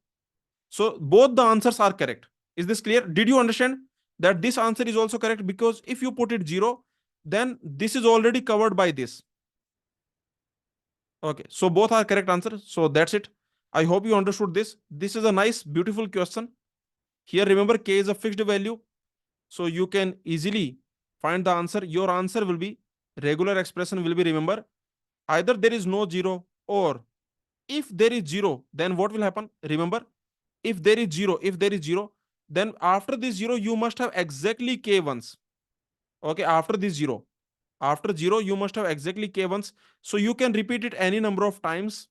So both the answers are correct. Is this clear? Did you understand? that this answer is also correct, because if you put it 0, then this is already covered by this. Okay, so both are correct answers. So that's it. I hope you understood this. This is a nice, beautiful question. Here, remember, k is a fixed value. So you can easily find the answer. Your answer will be, regular expression will be, remember, either there is no 0, or if there is 0, then what will happen? Remember, if there is 0, then after this 0, you must have exactly k ones. Okay, after this 0. After 0, you must have exactly k ones. So you can repeat it any number of times.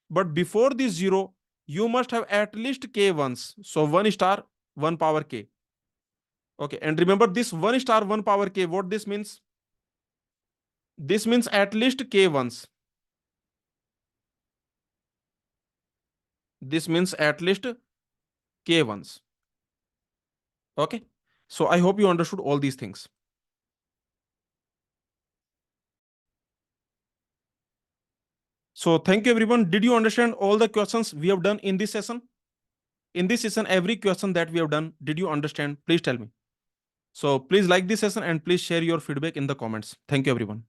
But before this 0, you must have at least k ones. So 1 star 1 power k. Okay, and remember this 1 star 1 power k, what this means? This means at least k ones. This means at least k ones. Okay, so I hope you understood all these things. So thank you everyone. Did you understand all the questions we have done in this session? In this session, every question that we have done, did you understand? Please tell me. So please like this session and please share your feedback in the comments. Thank you everyone.